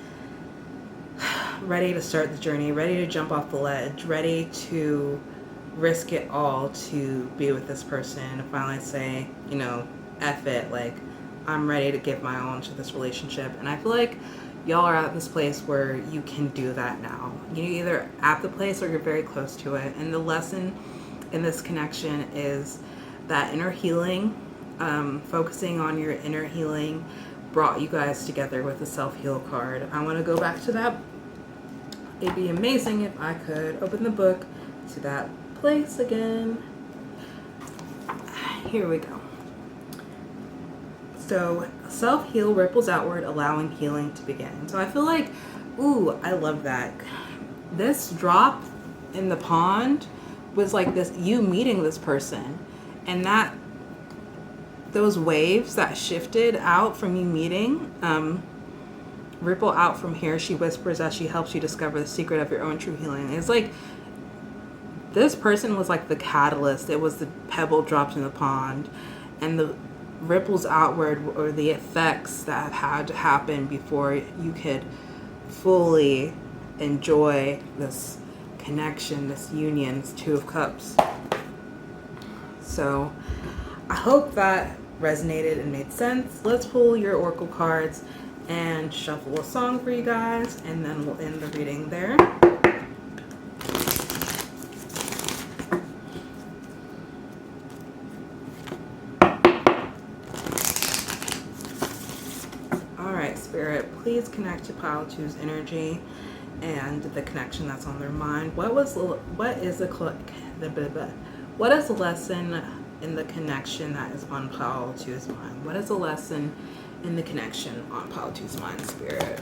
ready to start the journey, ready to jump off the ledge, ready to risk it all to be with this person and finally say, you know, F it, like, I'm ready to give my all to this relationship. And I feel like y'all are at this place where you can do that now. You're either at the place or you're very close to it. And the lesson in this connection is that inner healing, focusing on your inner healing, brought you guys together with the self-heal card. I want to go back to that. It'd be amazing if I could open the book to that place again. Here we go. So, self-heal ripples outward, allowing healing to begin. So I feel like, ooh, I love that. This drop in the pond was like this, you meeting this person, and that those waves that shifted out from you meeting, ripple out from here, she whispers as she helps you discover the secret of your own true healing. It's like this person was like the catalyst. It was the pebble dropped in the pond, and the ripples outward or the effects that had to happen before you could fully enjoy this connection, this union, this Two of Cups. So I hope that resonated and made sense. Let's pull your oracle cards and shuffle a song for you guys, and then we'll end the reading there. Spirit, please connect to Pile 2's energy and the connection that's on their mind. What is the lesson in the connection that is on Pile 2's mind? What is the lesson in the connection on Pile 2's mind, Spirit?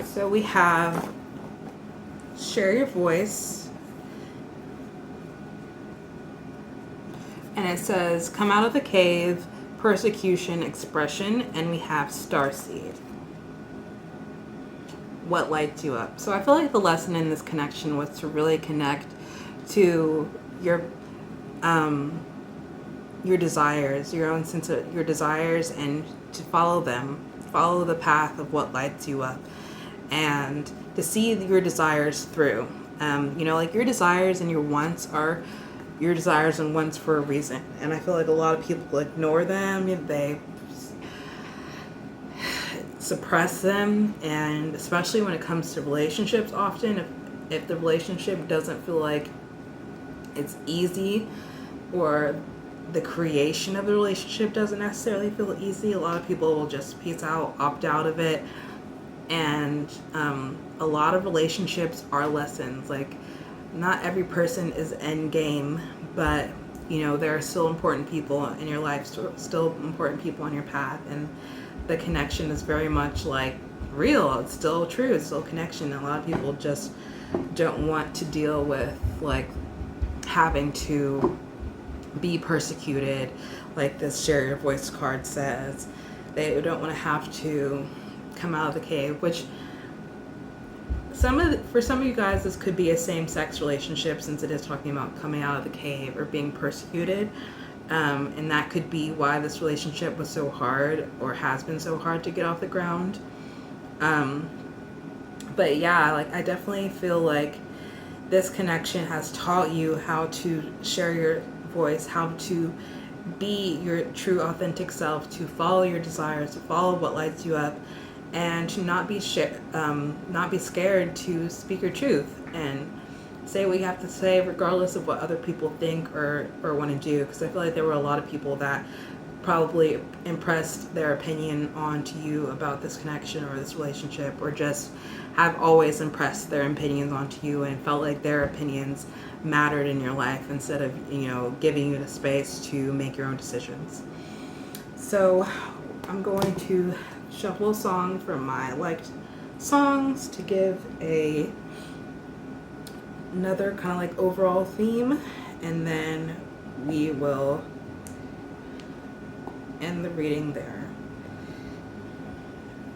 So we have share your voice, and it says come out of the cave, persecution, expression, and we have starseed. What lights you up? So I feel like the lesson in this connection was to really connect to your desires, your own sense of your desires, and to follow them, follow the path of what lights you up, and to see your desires through. Like your desires and your wants are your desires and wants for a reason. And I feel like a lot of people ignore them, they suppress them, and especially when it comes to relationships, often if the relationship doesn't feel like it's easy, or the creation of the relationship doesn't necessarily feel easy, a lot of people will just peace out, opt out of it. And a lot of relationships are lessons. Like, not every person is end game, but there are still important people in your life, still important people on your path, and the connection is very much like real. It's still true. It's still a connection. And a lot of people just don't want to deal with like having to be persecuted, like this share your voice card says. They don't want to have to come out of the cave, which for some of you guys, this could be a same-sex relationship, since it is talking about coming out of the cave or being persecuted. And that could be why this relationship was so hard, or has been so hard to get off the ground. But yeah, like I definitely feel like this connection has taught you how to share your voice, how to be your true authentic self, to follow your desires, to follow what lights you up, and to not be scared to speak your truth and say what you have to say, regardless of what other people think or want to do. Because I feel like there were a lot of people that probably impressed their opinion onto you about this connection or this relationship, or just have always impressed their opinions onto you and felt like their opinions mattered in your life, instead of giving you the space to make your own decisions. So I'm going to shuffle a song from my liked songs to give another kind of like overall theme, and then we will end the reading there.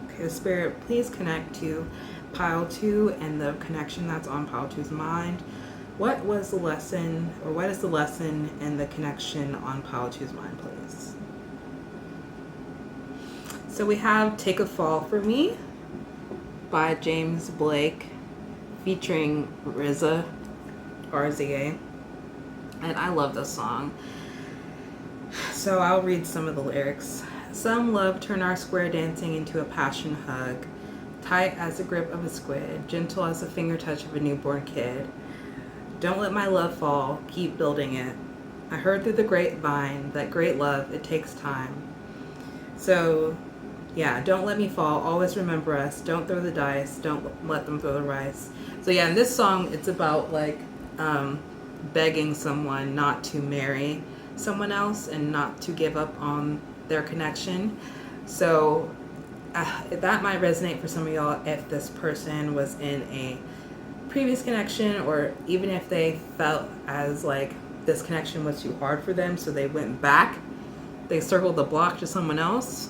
Okay, Spirit, please connect to pile 2 and the connection that's on pile 2's mind. What was the lesson, or what is the lesson and the connection on pile 2's mind, please? So we have Take a Fall for Me by James Blake featuring RZA. And I love this song. So I'll read some of the lyrics. Some love turn our square dancing into a passion hug, tight as the grip of a squid, gentle as the finger touch of a newborn kid. Don't let my love fall, keep building it. I heard through the grapevine that great love, it takes time. So yeah, don't let me fall, always remember us, don't throw the dice, don't let them throw the rice. So yeah, in this song, it's about like begging someone not to marry someone else and not to give up on their connection. So that might resonate for some of y'all if this person was in a previous connection, or even if they felt as like this connection was too hard for them, so they went back, they circled the block to someone else.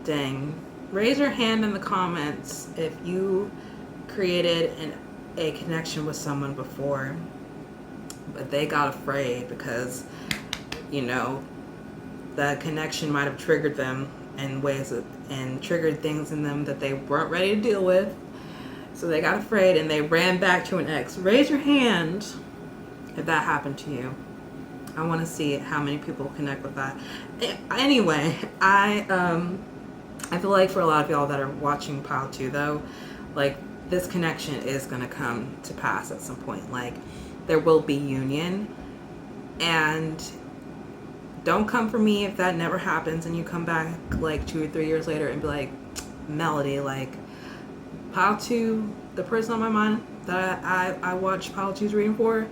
Dang. Raise your hand in the comments if you created a connection with someone before, but they got afraid because that connection might have triggered them in ways and triggered things in them that they weren't ready to deal with. So they got afraid and they ran back to an ex. Raise your hand if that happened to you. I want to see how many people connect with that. Anyway, I feel like for a lot of y'all that are watching Pile 2 though, like this connection is going to come to pass at some point. Like there will be union, and don't come for me if that never happens and you come back like 2 or 3 years later and be like, Melody, like Pile 2, the person on my mind that I watched Pile 2's reading for,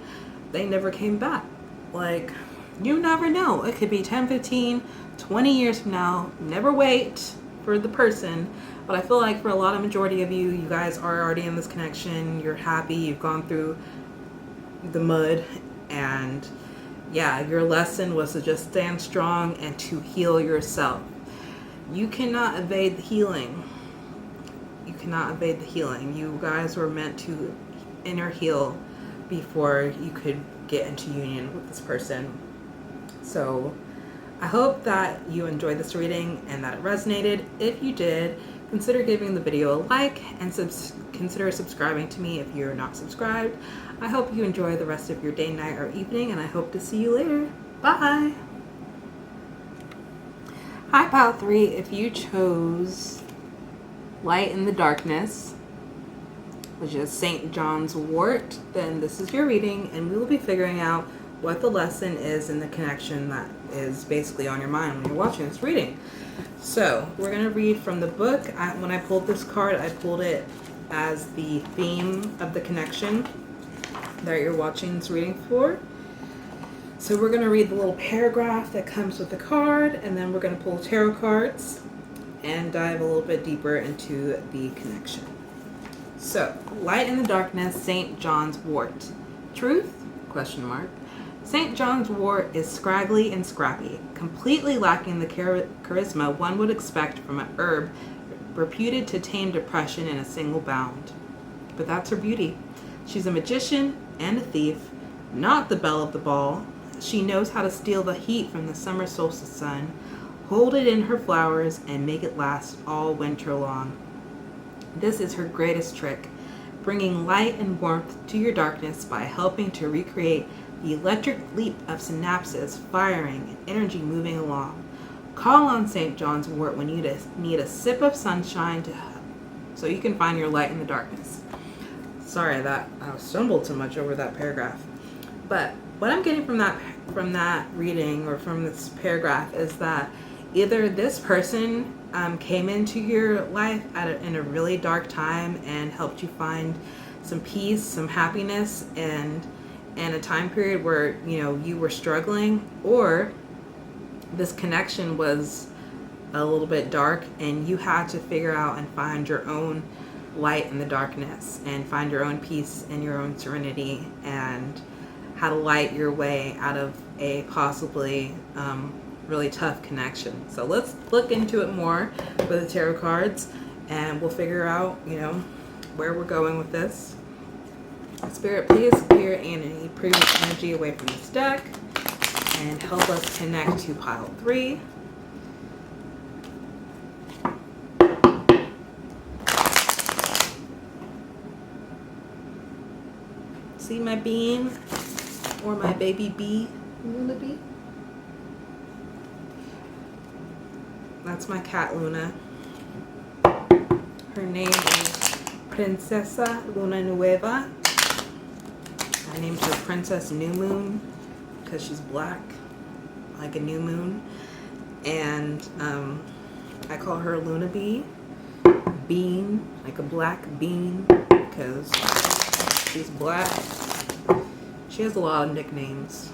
they never came back. Like, you never know. It could be 10, 15, 20 years from now. Never wait for the person. But I feel like for a lot of majority of you, you guys are already in this connection. You're happy. You've gone through the mud. And yeah, your lesson was to just stand strong and to heal yourself. You cannot evade the healing. You cannot evade the healing. You guys were meant to inner heal before you could get into union with this person. So I hope that you enjoyed this reading and that it resonated. If you did, consider giving the video a like and consider subscribing to me if you're not subscribed. I hope you enjoy the rest of your day, night, or evening, and I hope to see you later. Bye! Hi, Pile 3. If you chose Light in the Darkness, which is St. John's wort, then this is your reading, and we will be figuring out what the lesson is in the connection that is basically on your mind when you're watching this reading. So we're going to read from the book. When I pulled this card, I pulled it as the theme of the connection that you're watching this reading for. So we're going to read the little paragraph that comes with the card, and then we're going to pull tarot cards and dive a little bit deeper into the connection. So, Light in the Darkness, St. John's wort. Truth? Question mark. St. John's wort is scraggly and scrappy, completely lacking the charisma one would expect from an herb reputed to tame depression in a single bound. But that's her beauty. She's a magician and a thief, not the belle of the ball. She knows how to steal the heat from the summer solstice sun, hold it in her flowers, and make it last all winter long. This is her greatest trick, bringing light and warmth to your darkness by helping to recreate the electric leap of synapses firing and energy moving along. Call on St. John's wort when you need a sip of sunshine so you can find your light in the darkness. Sorry that I stumbled so much over that paragraph. But what I'm getting from that reading or from this paragraph is that either this person came into your life in a really dark time and helped you find some peace, some happiness, and a time period where you were struggling, or this connection was a little bit dark and you had to figure out and find your own light in the darkness and find your own peace and your own serenity and how to light your way out of a possibly really tough connection. So let's look into it more with the tarot cards and we'll figure out where we're going with this. Spirit, please clear any previous energy away from this deck and help us connect to pile 3. See my bean or my baby bee? Luna bee? That's my cat Luna. Her name is Princesa Luna Nueva. I named her Princess New Moon because she's black, like a new moon. And I call her Luna Bee. Bean, like a black bean, because she's black. She has a lot of nicknames.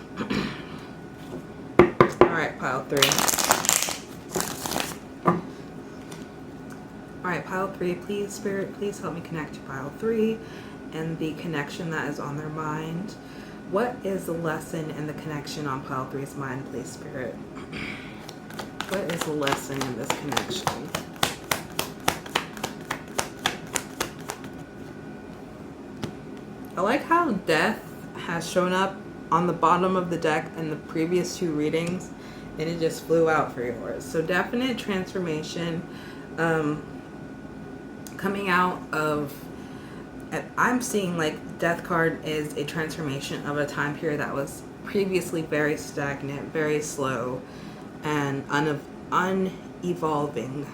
Alright, pile 3. Alright, pile 3, please, Spirit, please help me connect to pile 3 and the connection that is on their mind. What is the lesson and the connection on pile 3's mind, please, Spirit? What is the lesson in this connection? I like how death has shown up on the bottom of the deck in the previous 2 readings, and it just flew out for yours. So definite transformation coming out of, I'm seeing like death card is a transformation of a time period that was previously very stagnant, very slow, and unevolving.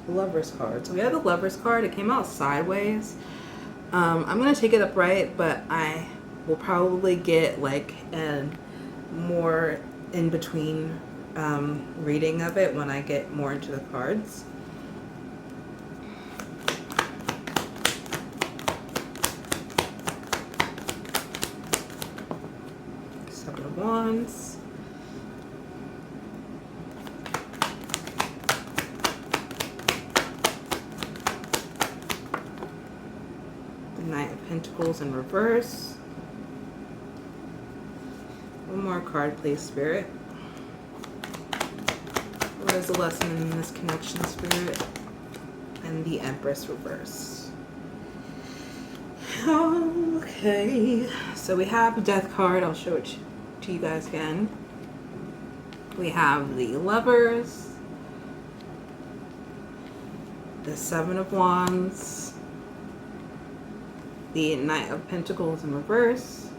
Lover's card. So we have the Lover's card. It came out sideways. I'm going to take it upright, but I will probably get like a more in between reading of it when I get more into the cards. Seven of Wands. The Knight of Pentacles in reverse. One more card, please, Spirit. What is the lesson in this connection, Spirit? And the Empress reverse. Okay, so we have a death card. I'll show it to you guys again. We have the Lovers, the Seven of Wands, the Knight of Pentacles in reverse,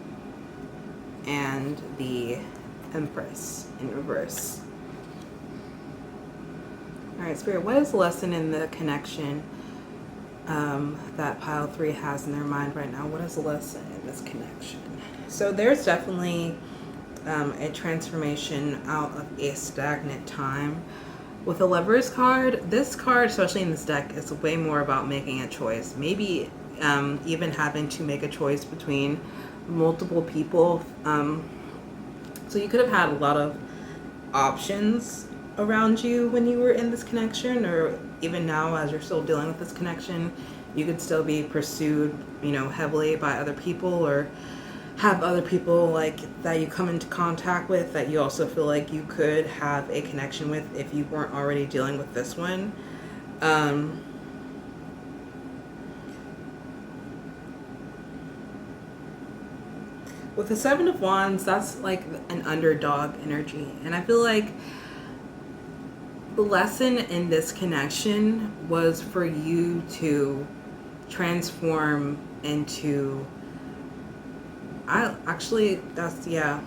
and the Empress in reverse. Alright, Spirit, what is the lesson in the connection that pile 3 has in their mind right now? What is the lesson in this connection? So there's definitely a transformation out of a stagnant time. With the Lovers card, this card, especially in this deck, is way more about making a choice. Maybe even having to make a choice between multiple people. So you could have had a lot of options around you when you were in this connection, or even now as you're still dealing with this connection, you could still be pursued, you know, heavily by other people, or have other people like that you come into contact with that you also feel like you could have a connection with if you weren't already dealing with this one. With the Seven of Wands, that's like an underdog energy, and I feel like the lesson in this connection was for you to transform into, I feel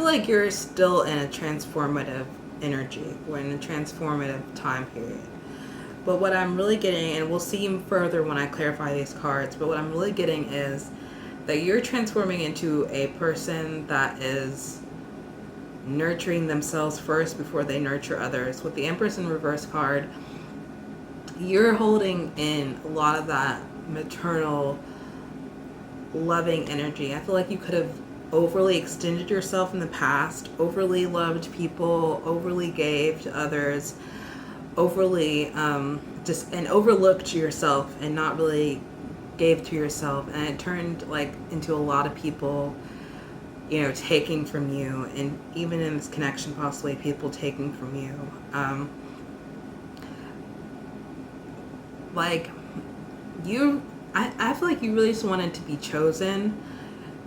like you're still in a transformative energy. We're in a transformative time period. But what I'm really getting, and we'll see further when I clarify these cards, but what I'm really getting is that you're transforming into a person that is nurturing themselves first before they nurture others. With the Empress in reverse card, you're holding in a lot of that maternal, loving energy. I feel like you could have overly extended yourself in the past, overly loved people, overly gave to others, overly and overlooked yourself and not really gave to yourself, and it turned like into a lot of people, you know, taking from you, and even in this connection possibly people taking from you. Like you, I feel like you really just wanted to be chosen.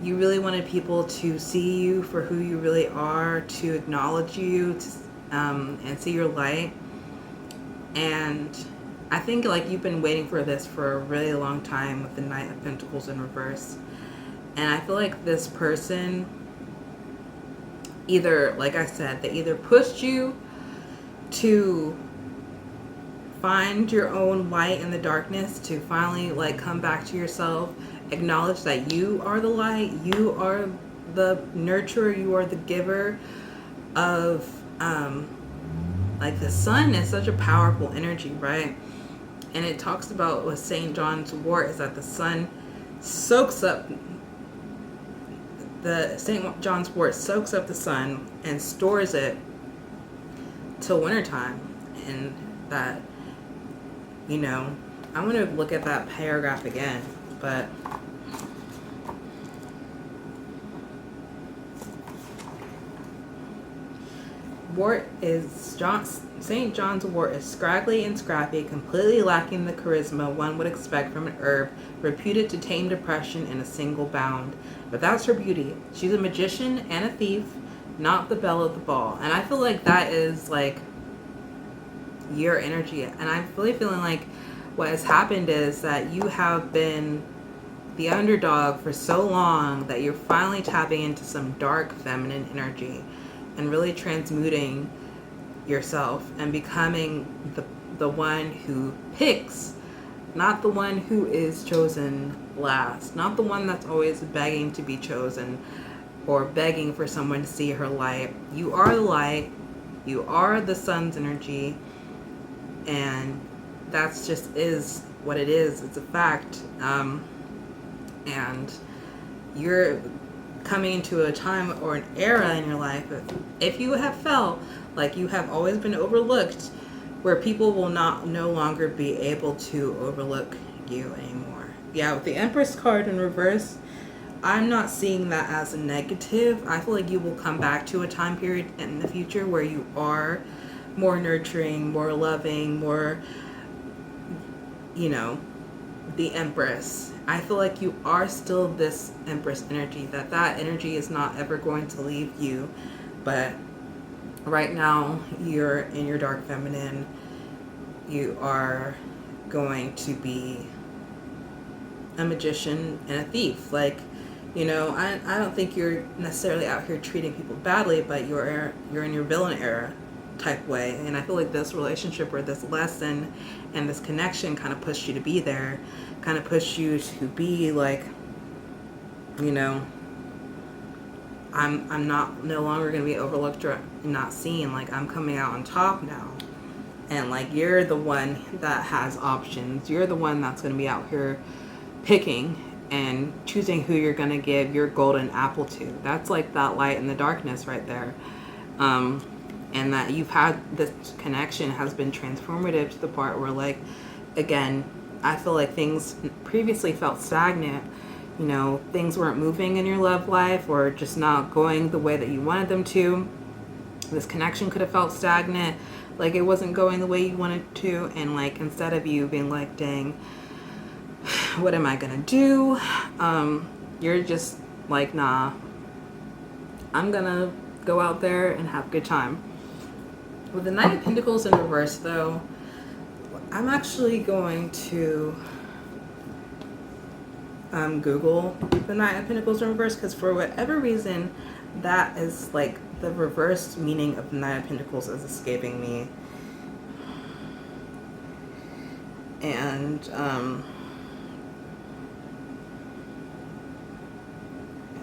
You really wanted people to see you for who you really are, to acknowledge you, and see your light. And I think like you've been waiting for this for a really long time with the Knight of Pentacles in reverse. And I feel like this person either, like I said, they either pushed you to find your own light in the darkness, to finally like come back to yourself, acknowledge that you are the light, you are the nurturer, you are the giver of like the sun is such a powerful energy, right? And it talks about what St. John's wort is that the sun soaks up the St. John's wort soaks up the sun and stores it till wintertime. And that, you know, I'm going to look at that paragraph again, but wort is St. John's wort is scraggly and scrappy, completely lacking the charisma one would expect from an herb reputed to tame depression in a single bound. But that's her beauty. She's a magician and a thief, not the belle of the ball. And I feel like that is like your energy. And I'm really feeling like what has happened is that you have been the underdog for so long that you're finally tapping into some dark feminine energy and really transmuting yourself and becoming the one who picks, not the one who is chosen last, not the one that's always begging to be chosen or begging for someone to see her light. You are the light, you are the sun's energy, and that's just is what it is. It's a fact. And you're coming into a time or an era in your life, if you have felt like you have always been overlooked, where people will no longer be able to overlook you anymore. Yeah, with the Empress card in reverse, I'm not seeing that as a negative. I feel like you will come back to a time period in the future where you are more nurturing, more loving, more, you know, the Empress. I feel like you are still this Empress energy, that energy is not ever going to leave you. But right now, you're in your dark feminine. You are going to be a magician and a thief. Like, you know, I don't think you're necessarily out here treating people badly, but you're in your villain era type way. And I feel like this relationship or this lesson and this connection kind of pushed you to be there, kind of pushed you to be like, you know, I'm not no longer going to be overlooked or not seen. Like, I'm coming out on top now. And like, you're the one that has options. You're the one that's going to be out here picking and choosing who you're going to give your golden apple to. That's like that light in the darkness right there. And that you've had this connection has been transformative to the part where, like, again, I feel like things previously felt stagnant. You know, things weren't moving in your love life or just not going the way that you wanted them to. This connection could have felt stagnant, like it wasn't going the way you wanted to. And like, instead of you being like, dang, what am I gonna do? You're just like, nah, I'm gonna go out there and have a good time. With the Knight of Pentacles in reverse, though, I'm actually going to Google the Knight of Pentacles in reverse, because for whatever reason, that is like the reverse meaning of the Knight of Pentacles is escaping me. And I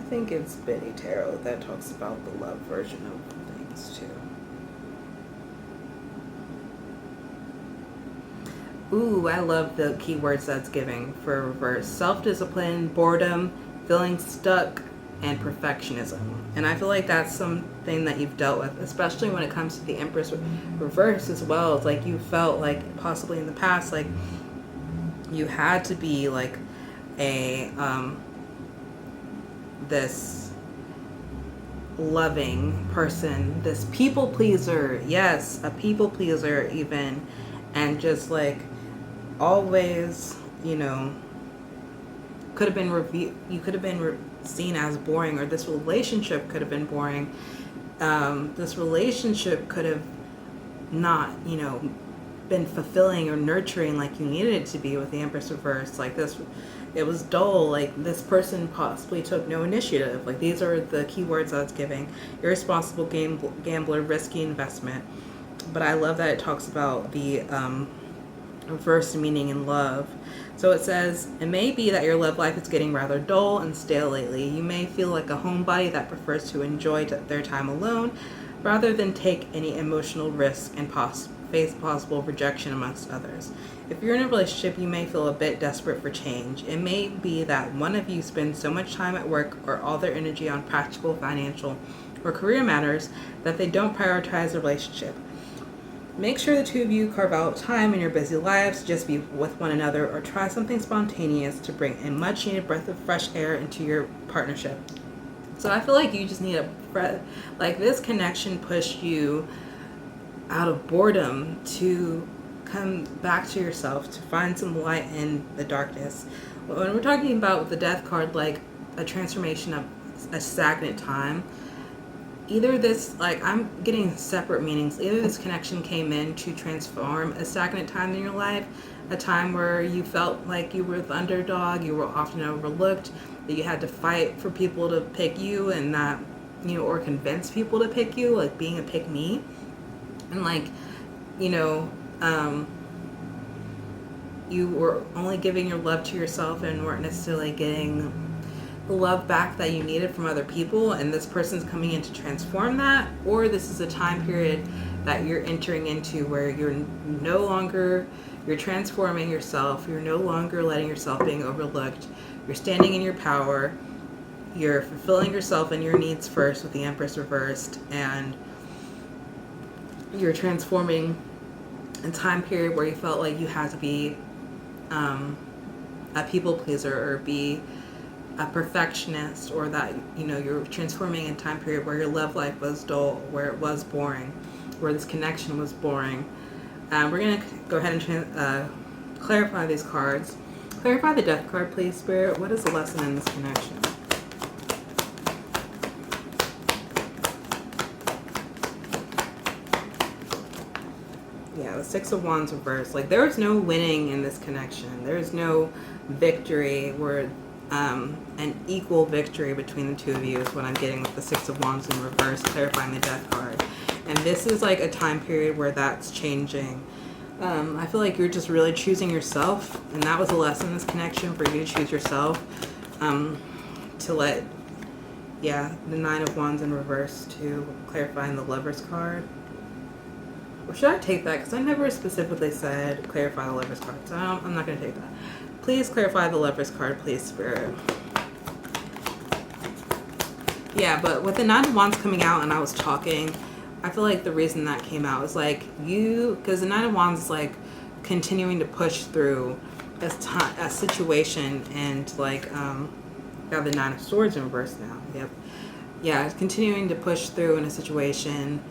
think it's Biddy Tarot that talks about the love version of things too. Ooh, I love the keywords that's giving for reverse. Self-discipline, boredom, feeling stuck, and perfectionism. And I feel like that's something that you've dealt with, especially when it comes to the Empress reverse as well. It's like you felt like possibly in the past, like you had to be like a, this loving person, this people pleaser. Yes, a people pleaser even. And just like, always, you know, could have been you could have been seen as boring, or this relationship could have been boring. This relationship could have not, you know, been fulfilling or nurturing like you needed it to be with the Empress reverse. Like this, it was dull. Like this person possibly took no initiative. Like these are the keywords I was giving: irresponsible gambler, risky investment. But I love that it talks about the reverse meaning in love. So it says, it may be that your love life is getting rather dull and stale lately. You may feel like a homebody that prefers to enjoy their time alone rather than take any emotional risk and face possible rejection amongst others. If you're in a relationship, you may feel a bit desperate for change. It may be that one of you spends so much time at work or all their energy on practical, financial, or career matters that they don't prioritize the relationship. Make sure the two of you carve out time in your busy lives, just be with one another, or try something spontaneous to bring a much needed breath of fresh air into your partnership. So I feel like you just need a breath. Like this connection pushed you out of boredom to come back to yourself, to find some light in the darkness. When we're talking about the Death card, like a transformation of a stagnant time, either this, like, I'm getting separate meanings. Either this connection came in to transform a stagnant time in your life, a time where you felt like you were the underdog, you were often overlooked, that you had to fight for people to pick you, and that, you know, or convince people to pick you, like being a pick me. And like, you know, you were only giving your love to yourself and weren't necessarily getting the love back that you needed from other people, and this person's coming in to transform that. Or this is a time period that you're entering into where you're no longer, you're transforming yourself, you're no longer letting yourself being overlooked, you're standing in your power, you're fulfilling yourself and your needs first with the Empress reversed, and you're transforming a time period where you felt like you had to be a people pleaser or be a perfectionist, or that, you know, you're transforming a time period where your love life was dull, where it was boring, where this connection was boring. We're going to go ahead and clarify these cards. Clarify the death card, please, Spirit. What is the lesson in this connection? Yeah, the Six of Wands reversed. Like, there is no winning in this connection. There is no victory or an equal victory between the two of you is what I'm getting with the Six of Wands in reverse, clarifying the death card. And this is like a time period where that's changing. I feel like you're just really choosing yourself, and that was a lesson in this connection, for you to choose yourself. To let, yeah, the Nine of Wands in reverse to clarifying the Lover's card. Or should I take that? Because I never specifically said clarify the Lover's card, so I'm not going to take that. Please clarify the Lover's card, please, Spirit. Yeah, but with the Nine of Wands coming out and I was talking, I feel like the reason that came out is like because the Nine of Wands is like continuing to push through a situation, and like got the Nine of Swords in reverse now. Yep. Yeah, it's continuing to push through in a situation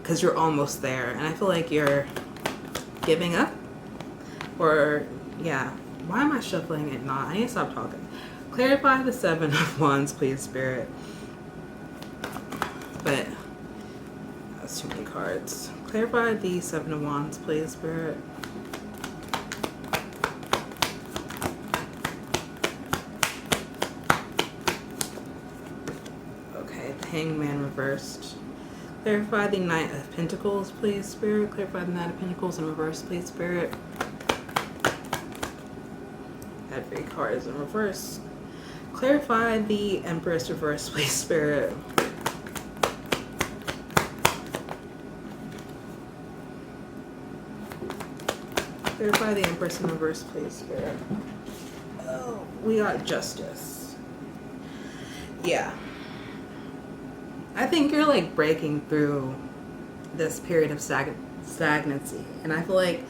because you're almost there, and I feel like you're giving up, or yeah. Why am I shuffling it? Not. I need to stop talking. Clarify the Seven of Wands, please, Spirit. But that's too many cards. Clarify the Seven of Wands, please, Spirit. Okay, the Hangman reversed. Clarify the Knight of Pentacles, please, Spirit. Clarify the Knight of Pentacles in reverse, please, Spirit. Had 3 cards in reverse. Clarify the Empress reverse, please, Spirit. Clarify the Empress in reverse, please, Spirit. Oh, we got Justice. Yeah. I think you're like breaking through this period of stagnancy. And I feel like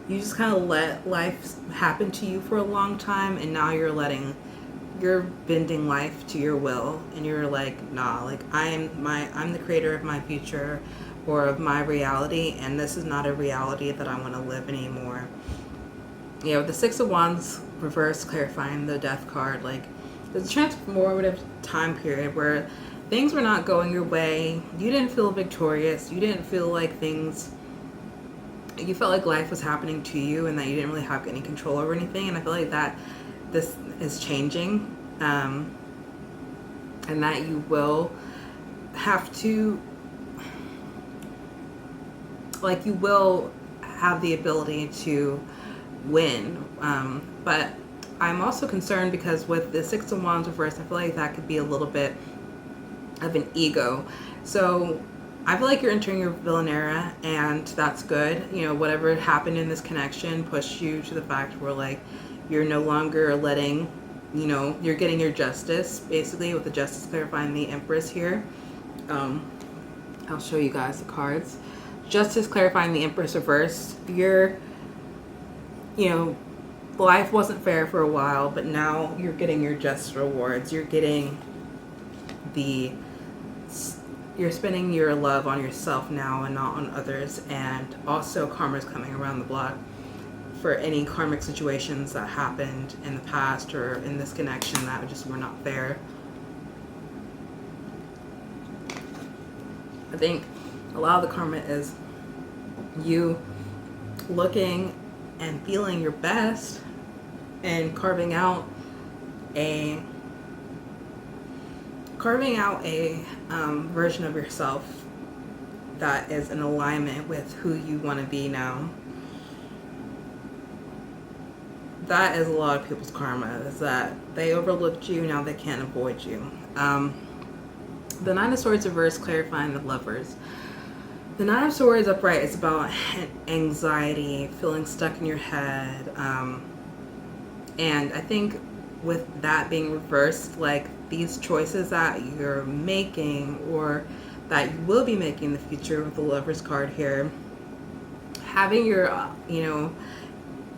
you just kind of let life happen to you for a long time, and now you're bending life to your will, and you're like, nah, like I'm the creator of my future or of my reality, and this is not a reality that I want to live anymore. You know, the Six of Wands reverse, clarifying the Death card, like there's a transformative time period where things were not going your way. You didn't feel victorious. You didn't feel like you felt like life was happening to you and that you didn't really have any control over anything. And I feel like that this is changing, and that you will have to, like, you will have the ability to win. But I'm also concerned because with the Six of Wands reverse, I feel like that could be a little bit of an ego. So I feel like you're entering your villain era, and that's good. You know, whatever happened in this connection pushed you to the fact where, like, you're no longer letting, you know, you're getting your justice, basically, with the Justice clarifying the Empress here. I'll show you guys the cards. Justice clarifying the Empress reverse. You know, life wasn't fair for a while, but now you're getting your just rewards. You're getting you're spending your love on yourself now and not on others, and also karma's coming around the block for any karmic situations that happened in the past or in this connection that just were not fair. I think a lot of the karma is you looking and feeling your best and carving out a version of yourself that is in alignment with who you want to be now. That is a lot of people's karma, is that they overlooked you, now they can't avoid you. The Nine of Swords reverse, clarifying the Lovers. The Nine of Swords upright is about anxiety, feeling stuck in your head. And I think with that being reversed, like these choices that you're making or that you will be making in the future with the Lover's card here, having your, you know,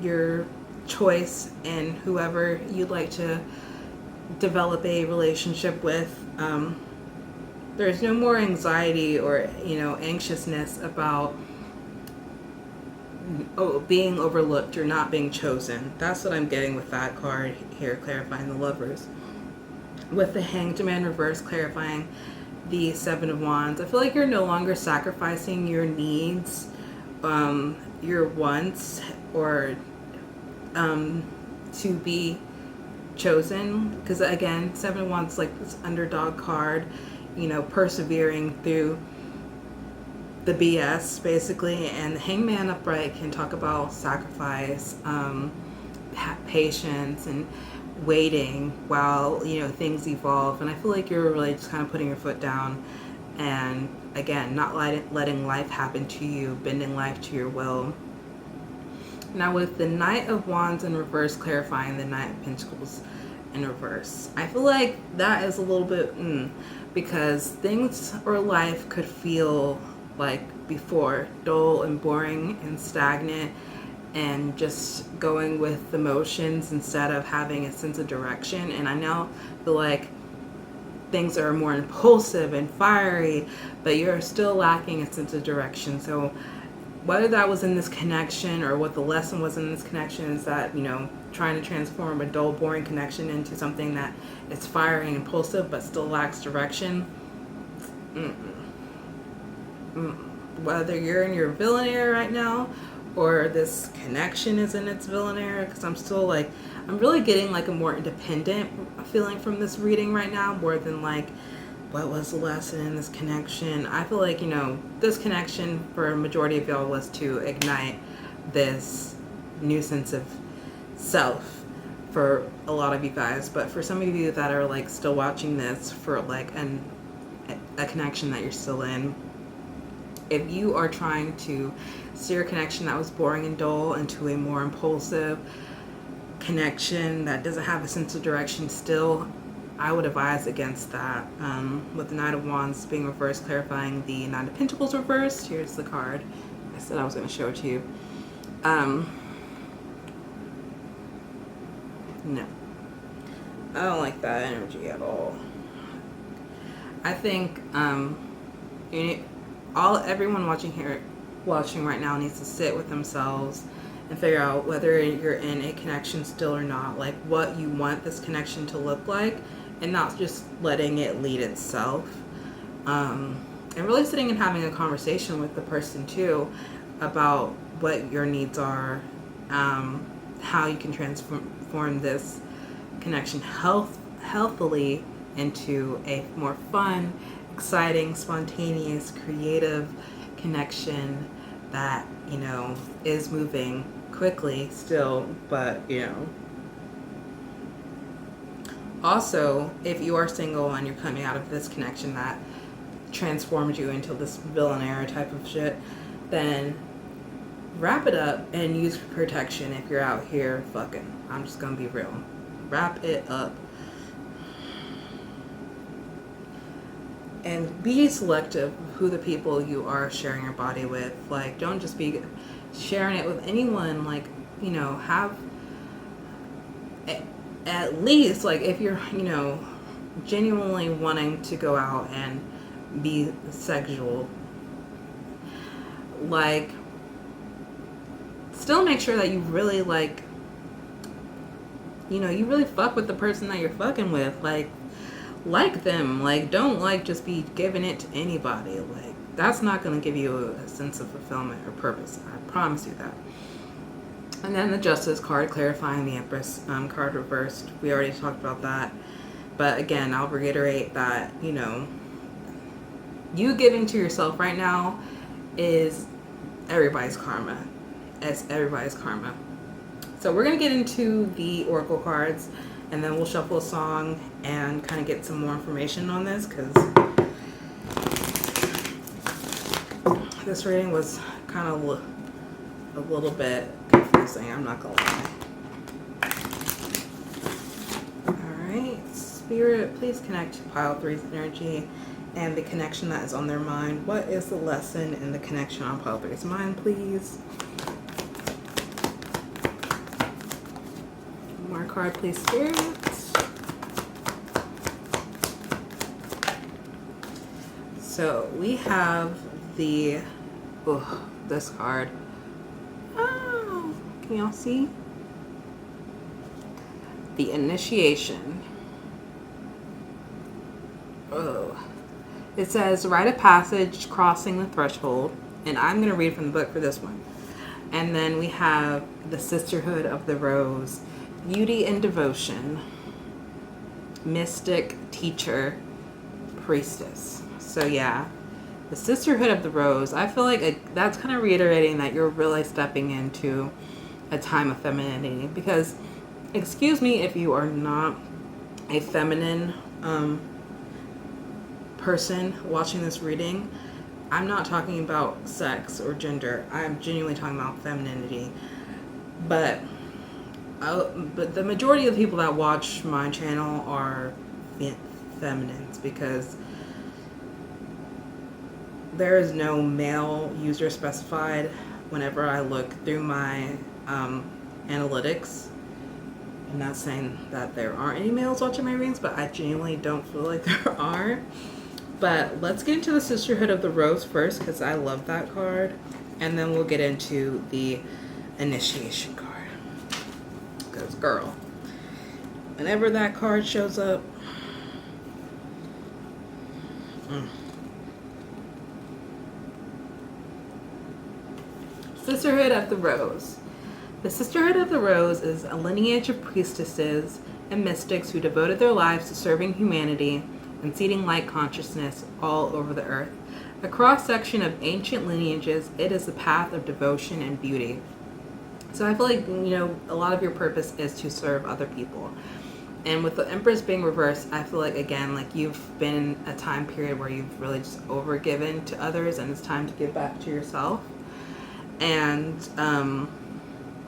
your choice in whoever you'd like to develop a relationship with, there's no more anxiety or, you know, anxiousness about being overlooked or not being chosen. That's what I'm getting with that card here, clarifying the Lovers. With the Hanged Man reverse, clarifying the Seven of Wands. I feel like you're no longer sacrificing your needs, your wants, or to be chosen. Because again, Seven of Wands is like this underdog card, you know, persevering through the BS basically. And the Hangman upright can talk about sacrifice, patience, and waiting while, you know, things evolve. And I feel like you're really just kind of putting your foot down and again not letting life happen to you, bending life to your will. Now with the Knight of Wands in reverse, clarifying the Knight of Pentacles in reverse, I feel like that is a little bit because things or life could feel like before dull and boring and stagnant and just going with the motions instead of having a sense of direction. And I now feel like things are more impulsive and fiery, but you're still lacking a sense of direction. So whether that was in this connection or what the lesson was in this connection is that, you know, trying to transform a dull, boring connection into something that is fiery and impulsive but still lacks direction. Whether you're in your villain era right now or this connection is in its villain era, because I'm really getting like a more independent feeling from this reading right now, more than like what was the lesson in this connection. I feel like, you know, this connection for a majority of y'all was to ignite this new sense of self for a lot of you guys. But for some of you that are like still watching this for like a connection that you're still in, if you are trying to steer a connection that was boring and dull into a more impulsive connection that doesn't have a sense of direction still, I would advise against that. With the Knight of Wands being reversed, clarifying the Nine of Pentacles reversed. Here's the card. I said I was going to show it to you. No. I don't like that energy at all. I think everyone watching right now needs to sit with themselves and figure out whether you're in a connection still or not, like what you want this connection to look like, and not just letting it lead itself. And really sitting and having a conversation with the person too about what your needs are, how you can transform this connection healthily into a more fun, exciting, spontaneous, creative connection that, you know, is moving quickly still, but, you know. Also, if you are single and you're coming out of this connection that transformed you into this villain era type of shit, then wrap it up and use protection if you're out here fucking. I'm just gonna be real. Wrap it up. And be selective who the people you are sharing your body with. Like, don't just be sharing it with anyone. Like, you know, have at least, like, if you're, you know, genuinely wanting to go out and be sexual, like, still make sure that you really, like, you know, you really fuck with the person that you're fucking with. Like them. Like, don't, like, just be giving it to anybody. Like, that's not going to give you a sense of fulfillment or purpose. I promise you that. And then the Justice card, clarifying the Empress card reversed. We already talked about that. But again, I'll reiterate that, you know, you giving to yourself right now is everybody's karma. It's everybody's karma. So we're going to get into the Oracle cards, and then we'll shuffle a song and kind of get some more information on this, because this reading was kind of a little bit confusing, I'm not going to lie. Alright, Spirit, please connect to Pile 3's energy and the connection that is on their mind. What is the lesson in the connection on Pile 3's mind, please? More card, please, Spirit. So we have the, this card. Can y'all see? The initiation. Oh. It says, rite of passage, crossing the threshold. And I'm going to read from the book for this one. And then we have the Sisterhood of the Rose, beauty and devotion, mystic, teacher, priestess. So yeah, the Sisterhood of the Rose, I feel like that's kind of reiterating that you're really stepping into a time of femininity. Because, excuse me if you are not a feminine person watching this reading, I'm not talking about sex or gender. I'm genuinely talking about femininity. But the majority of the people that watch my channel are feminines, because there is no male user specified whenever I look through my analytics. I'm not saying that there aren't any males watching my readings, but I genuinely don't feel like there are. But let's get into the Sisterhood of the Rose first, because I love that card. And then we'll get into the initiation card. Because, girl, whenever that card shows up, Sisterhood of the Rose. The Sisterhood of the Rose is a lineage of priestesses and mystics who devoted their lives to serving humanity and seeding light consciousness all over the earth. A cross-section of ancient lineages, it is the path of devotion and beauty. So I feel like, a lot of your purpose is to serve other people. And with the Empress being reversed, I feel like, again, like you've been in a time period where you've really just overgiven to others, and it's time to give back to yourself. And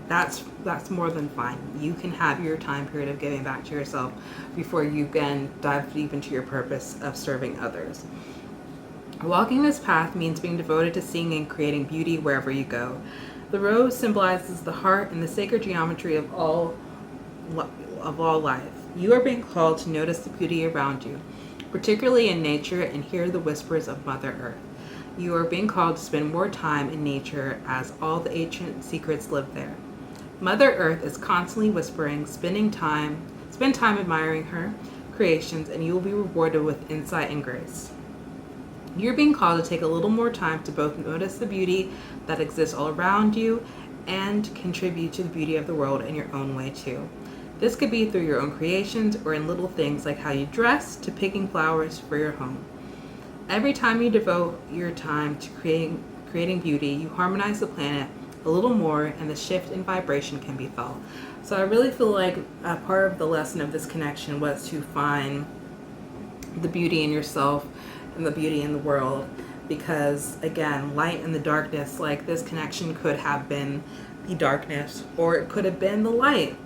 that's more than fine. You can have your time period of giving back to yourself before you can dive deep into your purpose of serving others. Walking this path means being devoted to seeing and creating beauty wherever you go. The rose symbolizes the heart and the sacred geometry of all life. You are being called to notice the beauty around you, particularly in nature, and hear the whispers of Mother Earth. You are being called to spend more time in nature, as all the ancient secrets live there. Mother Earth is constantly whispering, spend time admiring her creations, and you will be rewarded with insight and grace. You're being called to take a little more time to both notice the beauty that exists all around you and contribute to the beauty of the world in your own way too. This could be through your own creations or in little things like how you dress to picking flowers for your home. Every time you devote your time to creating beauty, you harmonize the planet a little more, and the shift in vibration can be felt. So I really feel like a part of the lesson of this connection was to find the beauty in yourself and the beauty in the world, because again, light and the darkness, like this connection could have been the darkness or it could have been the light.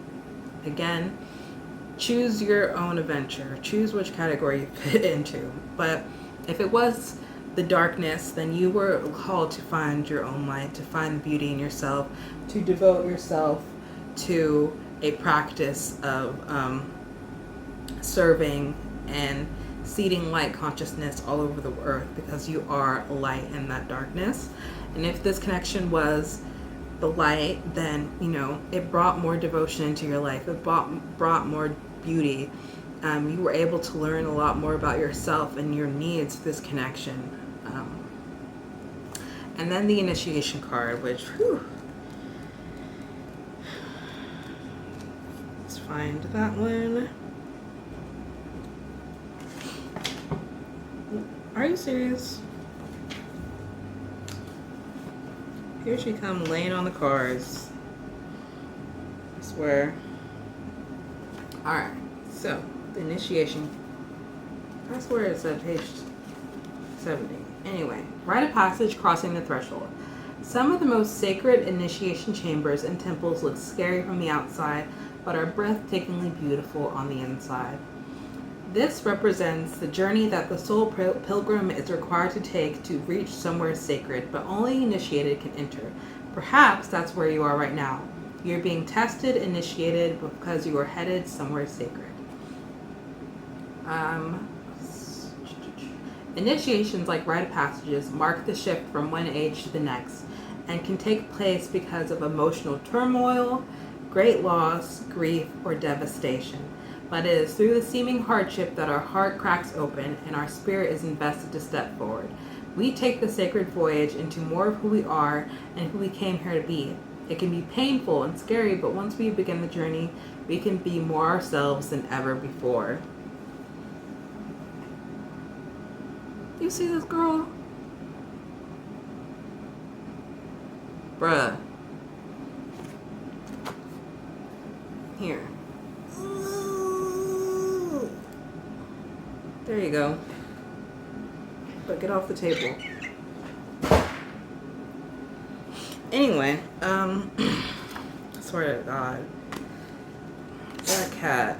Again, choose your own adventure, choose which category you fit into. But if it was the darkness, then you were called to find your own light, to find the beauty in yourself, to devote yourself to a practice of serving and seeding light consciousness all over the earth, because you are light in that darkness. And if this connection was the light, then it brought more devotion into your life. It brought more beauty. You were able to learn a lot more about yourself and your needs through this connection. And then the initiation card, which, let's find that one. Are you serious? Here she come laying on the cards. I swear. Alright, so the initiation. I swear it's at page 70. Anyway, rite of passage, crossing the threshold. Some of the most sacred initiation chambers and temples look scary from the outside, but are breathtakingly beautiful on the inside. This represents the journey that the soul pilgrim is required to take to reach somewhere sacred, but only initiated can enter. Perhaps that's where you are right now. You're being tested, initiated, because you are headed somewhere sacred. Initiations, like rite of passages, mark the shift from one age to the next, and can take place because of emotional turmoil, great loss, grief, or devastation. But it is through the seeming hardship that our heart cracks open and our spirit is invested to step forward. We take the sacred voyage into more of who we are and who we came here to be. It can be painful and scary, but once we begin the journey, we can be more ourselves than ever before. You see this girl? Bruh. Here. There you go. But get off the table. Anyway, I swear to God. That cat.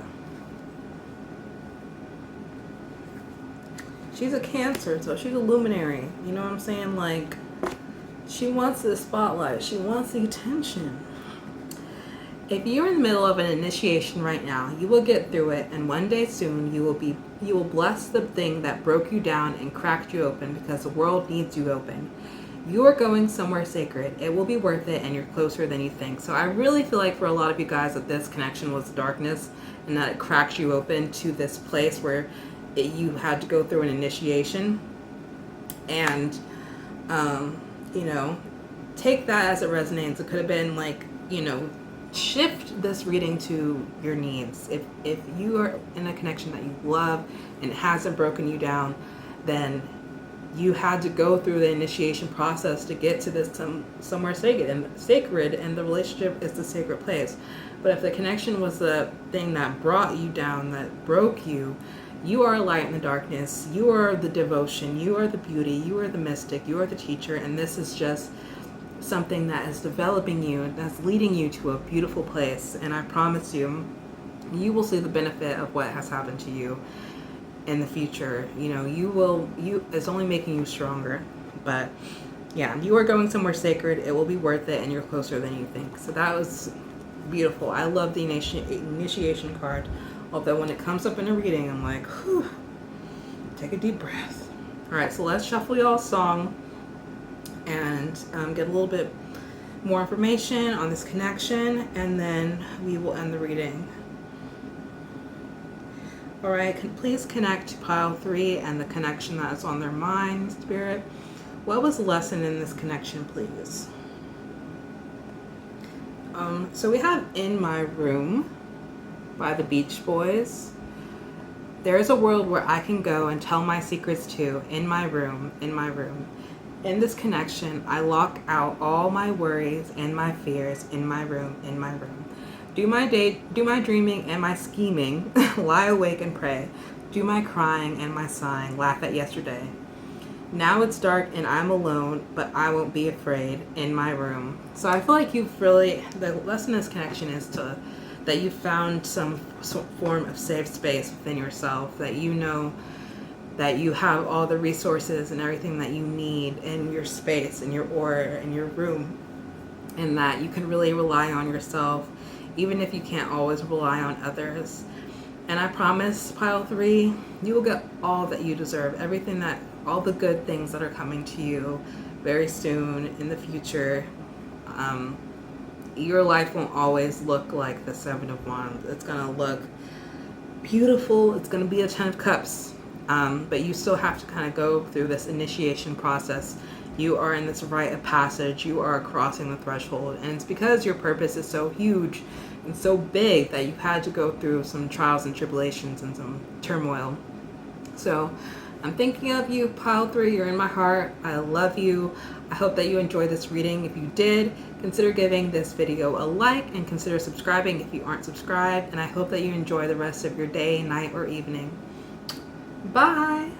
She's a Cancer, so she's a luminary. You know what I'm saying? Like, she wants the spotlight. She wants the attention. If you're in the middle of an initiation right now, you will get through it, and one day soon you will bless the thing that broke you down and cracked you open, because the world needs you open. You are going somewhere sacred. It will be worth it, and you're closer than you think. So I really feel like for a lot of you guys that this connection was darkness, and that it cracks you open to this place where you had to go through an initiation. And you know, take that as it resonates. It could have been like, you know, shift this reading to your needs. If you are in a connection that you love and it hasn't broken you down, then you had to go through the initiation process to get to this somewhere sacred, and the relationship is the sacred place. But if the connection was the thing that brought you down, that broke you, you are a light in the darkness. You are the devotion. You are the beauty. You are the mystic. You are the teacher. And this is just something that is developing you, that's leading you to a beautiful place. And I promise you, you will see the benefit of what has happened to you in the future. You know, it's only making you stronger. But yeah, you are going somewhere sacred. It will be worth it, and you're closer than you think. So that was beautiful. I love the initiation card. Although when it comes up in a reading, I'm like, whew, take a deep breath. All right, so let's shuffle y'all's song and get a little bit more information on this connection, and then we will end the reading. All right, please connect to pile 3 and the connection that is on their mind, Spirit. What was the lesson in this connection, please? So we have In My Room by the Beach Boys. There is a world where I can go and tell my secrets to, in my room, in my room. In this connection, I lock out all my worries and my fears in my room, in my room. Do my dreaming and my scheming, lie awake and pray. Do my crying and my sighing, laugh at yesterday. Now it's dark and I'm alone, but I won't be afraid, in my room. So I feel like the lesson in this connection is that you found some form of safe space within yourself, that you know that you have all the resources and everything that you need in your space, in your aura, in your room, and that you can really rely on yourself, even if you can't always rely on others. And I promise, pile 3, you will get all that you deserve, all the good things that are coming to you very soon in the future. Your life won't always look like the 7 of Wands. It's going to look beautiful. It's going to be a 10 of Cups. But you still have to kind of go through this initiation process. You are in this rite of passage. You are crossing the threshold. And it's because your purpose is so huge and so big that you've had to go through some trials and tribulations and some turmoil. So I'm thinking of you, pile 3. You're in my heart. I love you. I hope that you enjoyed this reading. If you did, consider giving this video a like and consider subscribing if you aren't subscribed. And I hope that you enjoy the rest of your day, night, or evening. Bye.